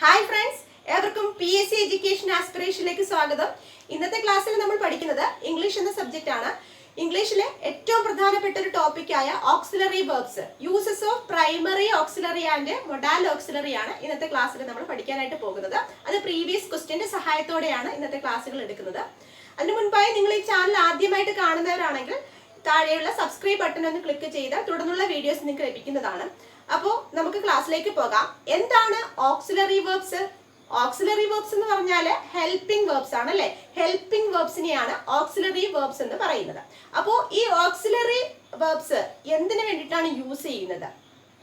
Hi friends, ഏവർക്കും PSC education ആസ്പിറേഷനിലേക്ക് സ്വാഗതം. ഇന്നത്തെ ക്ലാസ്സിൽ നമ്മൾ പഠിക്കുന്നത് ഇംഗ്ലീഷ് എന്ന സബ്ജക്റ്റ് ആണ്. ഇംഗ്ലീഷിലെ ഏറ്റവും പ്രധാനപ്പെട്ട ഒരു ടോപ്പിക്കായ auxiliary verbs, uses of primary auxiliary and modal auxiliary ആണ് ഇന്നത്തെ ക്ലാസ്സിൽ നമ്മൾ പഠിക്കാനായിട്ട് പോകുന്നത്. അത് പ്രീവിയസ് ക്വസ്റ്റ്യന്റെ സഹായത്തോടെയാണ് ഇന്നത്തെ ക്ലാസ്സുകൾ എടുക്കുന്നത്. അതിനു മുൻപായി നിങ്ങൾ ഈ ചാനൽ ആദ്യമായിട്ട് കാണുന്നവരാണെങ്കിൽ താഴെയുള്ള സബ്സ്ക്രൈബ് ബട്ടൺ ഒന്ന് ക്ലിക്ക് ചെയ്താൽ തുടർന്നുള്ള വീഡിയോസ് നിങ്ങൾക്ക് ലഭിക്കുന്നതാണ്. അപ്പോൾ നമുക്ക് ക്ലാസ്സിലേക്ക് പോകാം. എന്താണ് ഓക്സിലറി വെർബ്സ്? ഓക്സിലറി വെർബ്സ് എന്ന് പറഞ്ഞാൽ ഹെൽപ്പിംഗ് വെർബ്സ് ആണ് അല്ലെ. ഹെൽപ്പിംഗ് വെർബ്സിനെയാണ് ഓക്സിലറി വെർബ്സ് എന്ന് പറയുന്നത്. അപ്പോൾ ഈ ഓക്സിലറി വെർബ്സ് എന്തിനു വേണ്ടിയിട്ടാണ് യൂസ് ചെയ്യുന്നത്?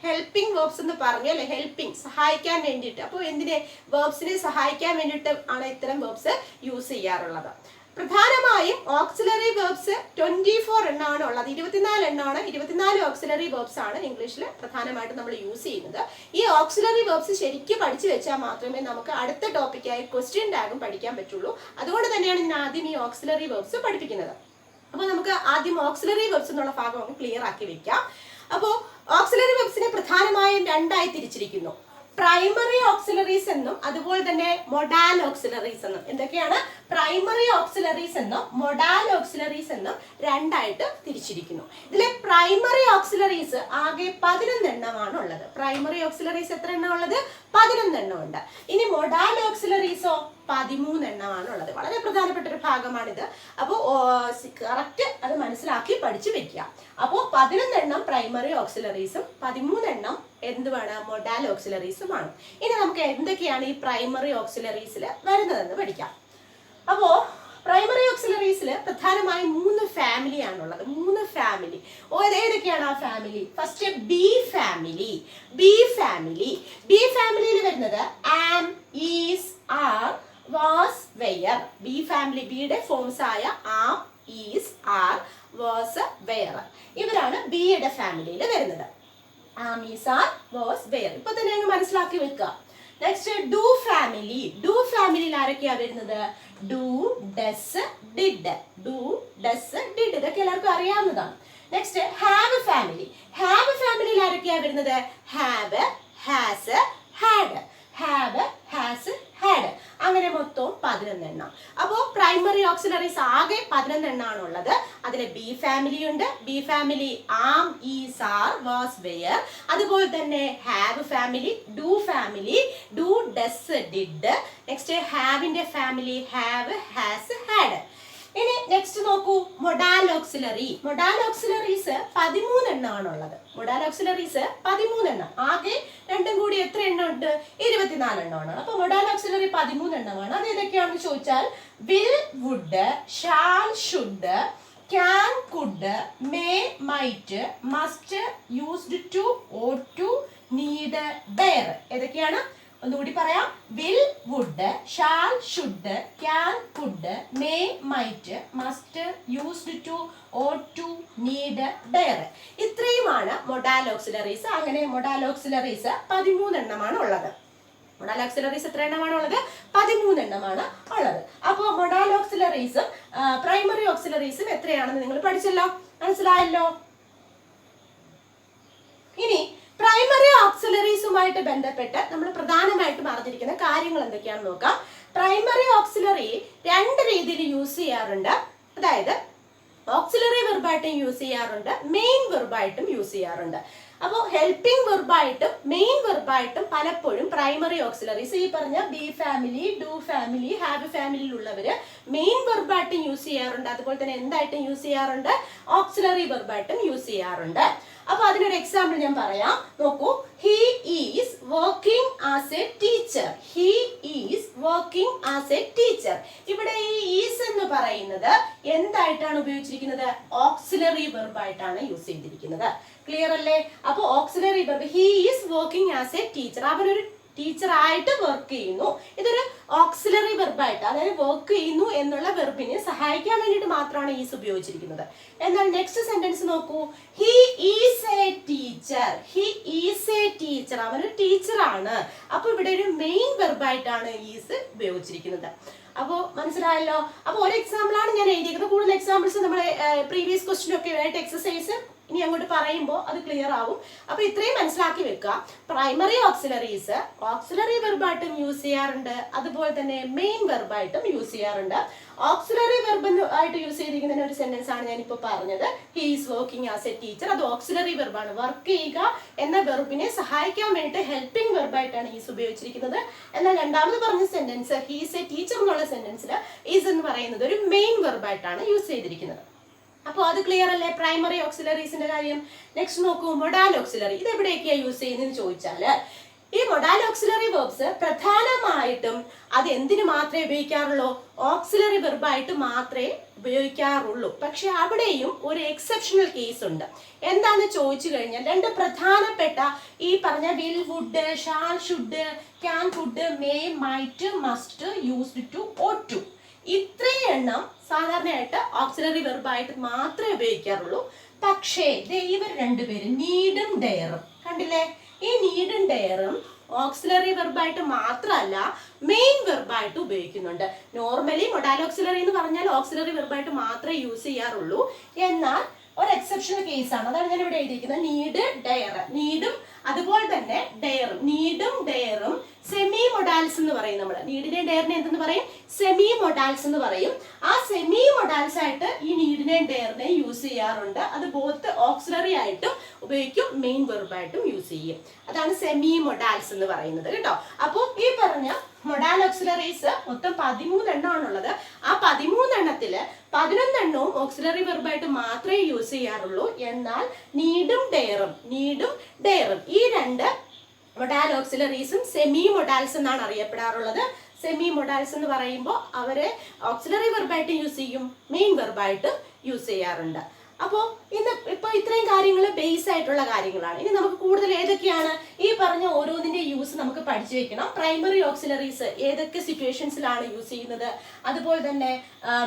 ഹെൽപ്പിംഗ് വെർബ്സ് എന്ന് പറഞ്ഞു അല്ലെ, ഹെൽപ്പിംഗ് സഹായിക്കാൻ വേണ്ടിയിട്ട്. അപ്പോൾ എന്തിനെ? വെർബ്സിനെ സഹായിക്കാൻ വേണ്ടിയിട്ട് ആണ് ഇത്തരം വെർബ്സ് യൂസ് ചെയ്യാറുള്ളത്. പ്രധാനമായും ഓക്സിലറി വെർബ്സ് 24 എണ്ണമാണ് ഉള്ളത്. 24 എണ്ണമാണ്. 24 ഓക്സിലറി വെർബ്സ് ആണ് ഇംഗ്ലീഷിൽ പ്രധാനമായിട്ടും നമ്മൾ യൂസ് ചെയ്യുന്നത്. ഈ ഓക്സിലറി വെർബ്സ് ശരിക്കും പഠിച്ചു വെച്ചാൽ മാത്രമേ നമുക്ക് അടുത്ത ടോപ്പിക്കായ ക്വസ്റ്റ്യൻ ടാഗും പഠിക്കാൻ പറ്റുള്ളൂ. അതുകൊണ്ട് തന്നെയാണ് ഞാൻ ആദ്യം ഈ ഓക്സിലറി വെർബ്സ് പഠിപ്പിക്കുന്നത്. അപ്പോൾ നമുക്ക് ആദ്യം ഓക്സിലറി വെർബ്സ് എന്നുള്ള ഭാഗം നമുക്ക് ക്ലിയർ ആക്കി വെക്കാം. അപ്പോൾ ഓക്സിലറി വെർബ്സിനെ പ്രധാനമായും രണ്ടായി തിരിച്ചിരിക്കുന്നു. പ്രൈമറി ഓക്സിലറീസ് എന്നും അതുപോലെ തന്നെ മൊഡാൽ ഓക്സിലറീസ് എന്നും. എന്തൊക്കെയാണ്? പ്രൈമറി ഓക്സിലറീസ് എന്നും മൊഡാൽ ഓക്സിലറീസ് എന്നും രണ്ടായിട്ട് തിരിച്ചിരിക്കുന്നു. ഇതിലെ പ്രൈമറി ഓക്സിലറീസ് ആകെ 11 എണ്ണമാണ് ഉള്ളത്. പ്രൈമറി ഓക്സിലറീസ് എത്ര എണ്ണം ഉള്ളത്? 11 എണ്ണം ഉണ്ട്. ഇനി മൊഡാൽ ഓക്സിലറീസോ 13 എണ്ണമാണ് ഉള്ളത്. വളരെ പ്രധാനപ്പെട്ട ഒരു ഭാഗമാണിത്. അപ്പോൾ കറക്റ്റ് അത് മനസ്സിലാക്കി പഠിച്ചു വെക്കുക. അപ്പോൾ 11 എണ്ണം പ്രൈമറി ഓക്സിലറീസും 13 എണ്ണം എന്തുവാണ്? മൊഡാൽ ഓക്സിലറീസുമാണ്. ഇനി നമുക്ക് എന്തൊക്കെയാണ് ഈ പ്രൈമറി ഓക്സിലറീസിൽ വരുന്നതെന്ന് പഠിക്കാം. അപ്പോ പ്രൈമറി ഓക്സിലറീസിൽ പ്രധാനമായും 3 ഫാമിലിയാണുള്ളത്. 3 ഫാമിലി. ഏതൊക്കെയാണ് ആ family? First B family. B ഫാമിലിയിൽ വരുന്നത് am, is, are, was, were. B family, ബിയുടെ ഫോംസ് ആയ am, is, are, was, were. ഇവരാണ് ബിയുടെ ഫാമിലിയിൽ വരുന്നത്. Am, is, are, was, were. ഇപ്പൊ തന്നെ അങ്ങ് മനസ്സിലാക്കി വെക്കുക. Next do family. ഡു ഫാമിലിയിൽ ആരൊക്കെയാ വരുന്നത്? Do, does, did. Do, does, did. ഇതൊക്കെ എല്ലാവർക്കും അറിയാവുന്നതാണ്. Next have family. ഹാവ് ഫാമിലിയിൽ ആരൊക്കെയാ വരുന്നത്? Have, has, had. Have, has, had. അങ്ങനെ മൊത്തം 11 എണ്ണം. അപ്പോൾ പ്രൈമറി ഓക്സിലറീസ് ആകെ 11 എണ്ണമാണ് ഉള്ളത്. അതിൽ ബി ഫാമിലി ഉണ്ട്. B family am, is, are, was, were. അതുപോലെ തന്നെ have family, do family, do, does, did. Next ഹാവിന്റെ ഫാമിലി ഹാവ്, ഹാസ്, ഹാഡ്. ഇനി നെക്സ്റ്റ് നോക്കൂ, മൊഡാൽ ഓക്സിലറി. മൊഡാൽ ഓക്സിലറീസ് 13 എണ്ണമാണ് ഉള്ളത്. മൊഡാൽ ഓക്സിലറീസ് 13 എണ്ണം. ആകെ രണ്ടും കൂടി എത്ര എണ്ണം ഉണ്ട്? 24 എണ്ണമാണ്. അപ്പൊ മൊഡാൽ ഓക്സിലറി 13 എണ്ണമാണ്. അത് ഏതൊക്കെയാണെന്ന് ചോദിച്ചാൽ will, would, shall, should, can, could, may, might, must, used to, ought to, need, dare. ഏതൊക്കെയാണ്? ഒന്നുകൂടി പറയാം. Will, would, shall, should, can, could, may, might, must, used to, ought to, need, dare. ഇത്രയുമാണ് modal auxiliaries. അങ്ങനെ modal auxiliaries 13 എണ്ണമാണ് ഉള്ളത്. Modal auxiliaries എത്ര എണ്ണമാണ് ഉള്ളത്? 13 എണ്ണമാണ് ഉള്ളത്. അപ്പോൾ മൊഡാൽ ഓക്സിലറീസും പ്രൈമറി ഓക്സിലറീസും എത്രയാണെന്ന് നിങ്ങൾ പഠിച്ചല്ലോ, മനസ്സിലായല്ലോ. ഇനി പ്രൈമറി ഓക്സിലറീസുമായിട്ട് ബന്ധപ്പെട്ട് നമ്മൾ പ്രധാനമായിട്ടും അറിഞ്ഞിരിക്കുന്ന കാര്യങ്ങൾ എന്തൊക്കെയാണെന്ന് നോക്കാം. പ്രൈമറി ഓക്സിലറി 2 രീതിയിൽ യൂസ് ചെയ്യാറുണ്ട്. അതായത് ഓക്സിലറി വെർബായിട്ടും യൂസ് ചെയ്യാറുണ്ട്, മെയിൻ വെർബായിട്ടും യൂസ് ചെയ്യാറുണ്ട്. അപ്പോൾ ഹെൽപ്പിംഗ് വെർബായിട്ടും മെയിൻ വെർബായിട്ടും പലപ്പോഴും പ്രൈമറി ഓക്സിലറീസ്, ഈ പറഞ്ഞ B family, do family, have ഫാമിലിയിലുള്ളവര് മെയിൻ വെർബായിട്ടും യൂസ് ചെയ്യാറുണ്ട്. അതുപോലെ തന്നെ എന്തായിട്ടും യൂസ് ചെയ്യാറുണ്ട്? ഓക്സിലറി വെർബായിട്ടും യൂസ് ചെയ്യാറുണ്ട്. അപ്പൊ അതിനൊരു എക്സാമ്പിൾ ഞാൻ പറയാം. നോക്കൂ, he is working as a teacher. He is working as a teacher. ഇവിടെ ഈ ഈസ് എന്ന് പറയുന്നത് എന്തായിട്ടാണ് ഉപയോഗിച്ചിരിക്കുന്നത്? ഓക്സിലറി വെർബായിട്ടാണ് യൂസ് ചെയ്തിരിക്കുന്നത്. ക്ലിയർ അല്ലേ? അപ്പൊ auxiliary verb he is working as a teacher. അവനൊരു ടീച്ചറായിട്ട് വർക്ക് ചെയ്യുന്നു. ഇതൊരു ഓക്സിലറി വെർബായിട്ട്, അതായത് വർക്ക് ചെയ്യുന്നു എന്നുള്ള വെർബിനെ സഹായിക്കാൻ വേണ്ടിയിട്ട് മാത്രമാണ് ഈസ് ഉപയോഗിച്ചിരിക്കുന്നത്. എന്നാൽ നെക്സ്റ്റ് സെന്റൻസ് നോക്കൂ, he is A teacher. He is A teacher. അവനൊരു ടീച്ചറാണ്. അപ്പൊ ഇവിടെ ഒരു മെയിൻ വെർബായിട്ടാണ് ഈസ് ഉപയോഗിച്ചിരിക്കുന്നത്. അപ്പോൾ മനസ്സിലായല്ലോ. അപ്പോൾ ഒരു എക്സാമ്പിൾ ആണ് ഞാൻ എഴുതിയിരിക്കുന്നത്. കൂടുതൽ എക്സാമ്പിൾസ് നമ്മുടെ പ്രീവിയസ് ക്വസ്റ്റ്യൻ ഒക്കെ ആയിട്ട് എക്സസൈസ് ഇനി അങ്ങോട്ട് പറയുമ്പോൾ അത് ക്ലിയർ ആവും. അപ്പോൾ ഇത്രയും മനസ്സിലാക്കി വെക്കുക. പ്രൈമറി ഓക്സിലറീസ് ഓക്സിലറി വെർബായിട്ടും യൂസ് ചെയ്യാറുണ്ട്, അതുപോലെ തന്നെ മെയിൻ വെർബായിട്ടും യൂസ് ചെയ്യാറുണ്ട്. ഓക്സിലറി വെർബ് ആയിട്ട് യൂസ് ചെയ്തിരിക്കുന്ന ഒരു സെന്റൻസ് ആണ് ഞാനിപ്പോൾ പറഞ്ഞത്. He is working as a teacher. അത് ഓക്സിലറി വെർബാണ്. വർക്ക് ചെയ്യുക എന്ന വെർബിനെ സഹായിക്കാൻ വേണ്ടിയിട്ട് ഹെൽപ്പിംഗ് വെർബായിട്ടാണ് ഈസ് ഉപയോഗിച്ചിരിക്കുന്നത്. എന്നാൽ രണ്ടാമത് പറഞ്ഞ sentence he is A teacher എന്നുള്ള സെന്റൻസിൽ ഈസ് എന്ന് പറയുന്നത് ഒരു മെയിൻ വെർബായിട്ടാണ് യൂസ് ചെയ്തിരിക്കുന്നത്. അപ്പോൾ അത് ക്ലിയർ അല്ലേ പ്രൈമറി ഓക്സിലറീസിന്റെ കാര്യം? നെക്സ്റ്റ് നോക്കൂ, മൊഡാൽ ഓക്സിലറി. ഇത് എവിടെയൊക്കെയാണ് യൂസ് ചെയ്യുന്നതെന്ന് ചോദിച്ചാൽ ഈ മൊഡാൽ ഓക്സിലറി വെർബ്സ് പ്രധാനമായിട്ടും അത് എന്തിനു മാത്രമേ ഉപയോഗിക്കാറുള്ളൂ? ഓക്സിലറി വെർബായിട്ട് മാത്രമേ ഉപയോഗിക്കാറുള്ളൂ. പക്ഷെ അവിടെയും ഒരു എക്സെപ്ഷണൽ കേസ് ഉണ്ട്. എന്താണെന്ന് ചോദിച്ചു കഴിഞ്ഞാൽ രണ്ട് പ്രധാനപ്പെട്ട ഈ പറഞ്ഞ will, would, shall, should, can, could, may, might, must, used to, ought to, ഇത്രയും എണ്ണം സാധാരണയായിട്ട് ഓക്സിലറി വെർബായിട്ട് മാത്രമേ ഉപയോഗിക്കാറുള്ളൂ. പക്ഷേ ഇവർ രണ്ടുപേരും നീഡും ഡെയറും കണ്ടില്ലേ? ഈ നീഡും ഡെയറും ഓക്സിലറി വെർബായിട്ട് മാത്രമല്ല മെയിൻ വെർബായിട്ട് ഉപയോഗിക്കുന്നുണ്ട്. നോർമലി മൊഡാൽ ഓക്സിലറി എന്ന് പറഞ്ഞാൽ ഓക്സിലറി വെർബായിട്ട് മാത്രമേ യൂസ് ചെയ്യാറുള്ളൂ. എന്നാൽ ഒരു എക്സെപ്ഷണൽ കേസാണ്. അതാണ് ഞാൻ ഇവിടെ എഴുതിയിരിക്കുന്നത്. Need, dare. നീഡും അതുപോലെ തന്നെ ഡെയറും. നീഡും ഡെയറും സെമി മൊഡാൽസ് എന്ന് പറയും. നമ്മൾ നീഡിനെ ഡെയറിനെ എന്തെന്ന് പറയും? സെമി മൊഡാൽസ് എന്ന് പറയും. ആ സെമി മൊഡാൽസ് ആയിട്ട് ഈ നീഡിനെ ഡെയറിനെ യൂസ് ചെയ്യാറുണ്ട്. അത് ബോത്ത് ഓക്സിലറി ആയിട്ടും ഉപയോഗിക്കും, മെയിൻ വെർബായിട്ടും യൂസ് ചെയ്യും. അതാണ് സെമി മൊഡാൽസ് എന്ന് പറയുന്നത് കേട്ടോ. അപ്പോൾ ഈ പറഞ്ഞ മൊഡാൽ ഓക്സിലറീസ് മൊത്തം 13 എണ്ണമാണുള്ളത്. ആ 13 എണ്ണത്തില് 11 എണ്ണവും ഓക്സിലറി വെർബായിട്ട് മാത്രമേ യൂസ് ചെയ്യാറുള്ളൂ. എന്നാൽ നീഡും ഡെയറും ഈ രണ്ട് മൊഡാൽ ഓക്സിലറീസും സെമി മൊഡാൽസ് എന്നാണ് അറിയപ്പെടാറുള്ളത്. സെമി മൊഡാൽസ് എന്ന് പറയുമ്പോൾ അവരെ ഓക്സിലറി വെർബായിട്ട് യൂസ് ചെയ്യും, മെയിൻ വെർബായിട്ട് യൂസ് ചെയ്യാറുണ്ട്. അപ്പോൾ ഇപ്പോൾ ഇത്രയും കാര്യങ്ങൾ ബേസ് ആയിട്ടുള്ള കാര്യങ്ങളാണ്. ഇനി നമുക്ക് കൂടുതൽ ഏതൊക്കെയാണ് ഈ പറഞ്ഞ ഓരോന്നിന്റെ യൂസ് നമുക്ക് പഠിച്ചു വെക്കണം. പ്രൈമറി ഓക്സിലറീസ് ഏതൊക്കെ സിറ്റുവേഷൻസിലാണ് യൂസ് ചെയ്യുന്നത്, അതുപോലെ തന്നെ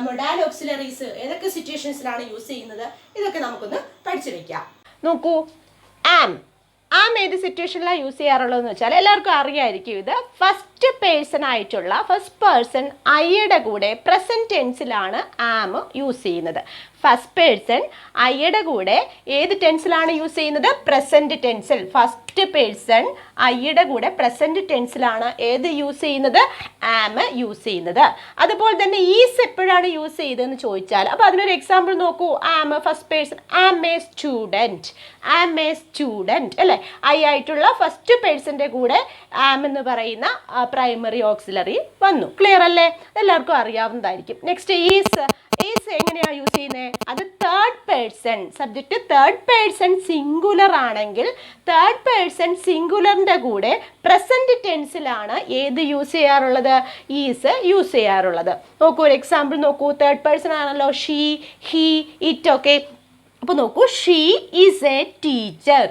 മൊഡാൽ ഓക്സിലറീസ് ഏതൊക്കെ സിറ്റുവേഷൻസിലാണ് യൂസ് ചെയ്യുന്നത്, ഇതൊക്കെ നമുക്കൊന്ന് പഠിച്ചു വെക്കാം. നോക്കൂ, ആം ഏത് സിറ്റുവേഷനിലാണ് യൂസ് ചെയ്യാറുള്ളതെന്ന് വെച്ചാൽ എല്ലാവർക്കും അറിയായിരിക്കും. ഇത് ഫസ്റ്റ് പേഴ്സൺ ഐയുടെ കൂടെ പ്രസന്റ് ടെൻസിലാണ് ആം യൂസ് ചെയ്യുന്നത്. ഫസ്റ്റ് പേഴ്സൺ ഐയുടെ കൂടെ ഏത് ടെൻസിലാണ് യൂസ് ചെയ്യുന്നത്? പ്രസന്റ് ടെൻസിൽ. ഫസ്റ്റ് പേഴ്സൺ ഐയുടെ കൂടെ പ്രസന്റ് ടെൻസിലാണ് ഏത് യൂസ് ചെയ്യുന്നത്? ആം യൂസ് ചെയ്യുന്നത്. അതുപോലെ തന്നെ ഈസ് എപ്പോഴാണ് യൂസ് ചെയ്തതെന്ന് ചോദിച്ചാൽ, അപ്പോൾ അതിനൊരു എക്സാമ്പിൾ നോക്കൂ. Am first person, am a student അല്ലേ? ഐ ആയിട്ടുള്ള ഫസ്റ്റ് പേഴ്സന്റെ കൂടെ ആം എന്ന് പറയുന്ന പ്രൈമറി ഓക്സിലറി വന്നു. ക്ലിയർ അല്ലേ? എല്ലാവർക്കും അറിയാവുന്നതായിരിക്കും. നെക്സ്റ്റ് ഈസ് എങ്ങനെയാണ് യൂസ് ചെയ്യുന്നത്? അത് third person, subject third person singular ആണെങ്കിൽ തേർഡ് പേഴ്സൺ സിംഗുലറിന്റെ കൂടെ പ്രസന്റ് ടെൻസിലാണ് ഏത് യൂസ് ചെയ്യാറുള്ളത്? ഈസ് യൂസ് ചെയ്യാറുള്ളത്. നോക്കൂ, ഒരു എക്സാമ്പിൾ നോക്കൂ. തേർഡ് പേഴ്സൺ ആണല്ലോ, ഷീ, ഹി, ഇറ്റ്. ഓക്കെ, അപ്പോൾ നോക്കൂ, ഷീ ഈസ് എ ടീച്ചർ.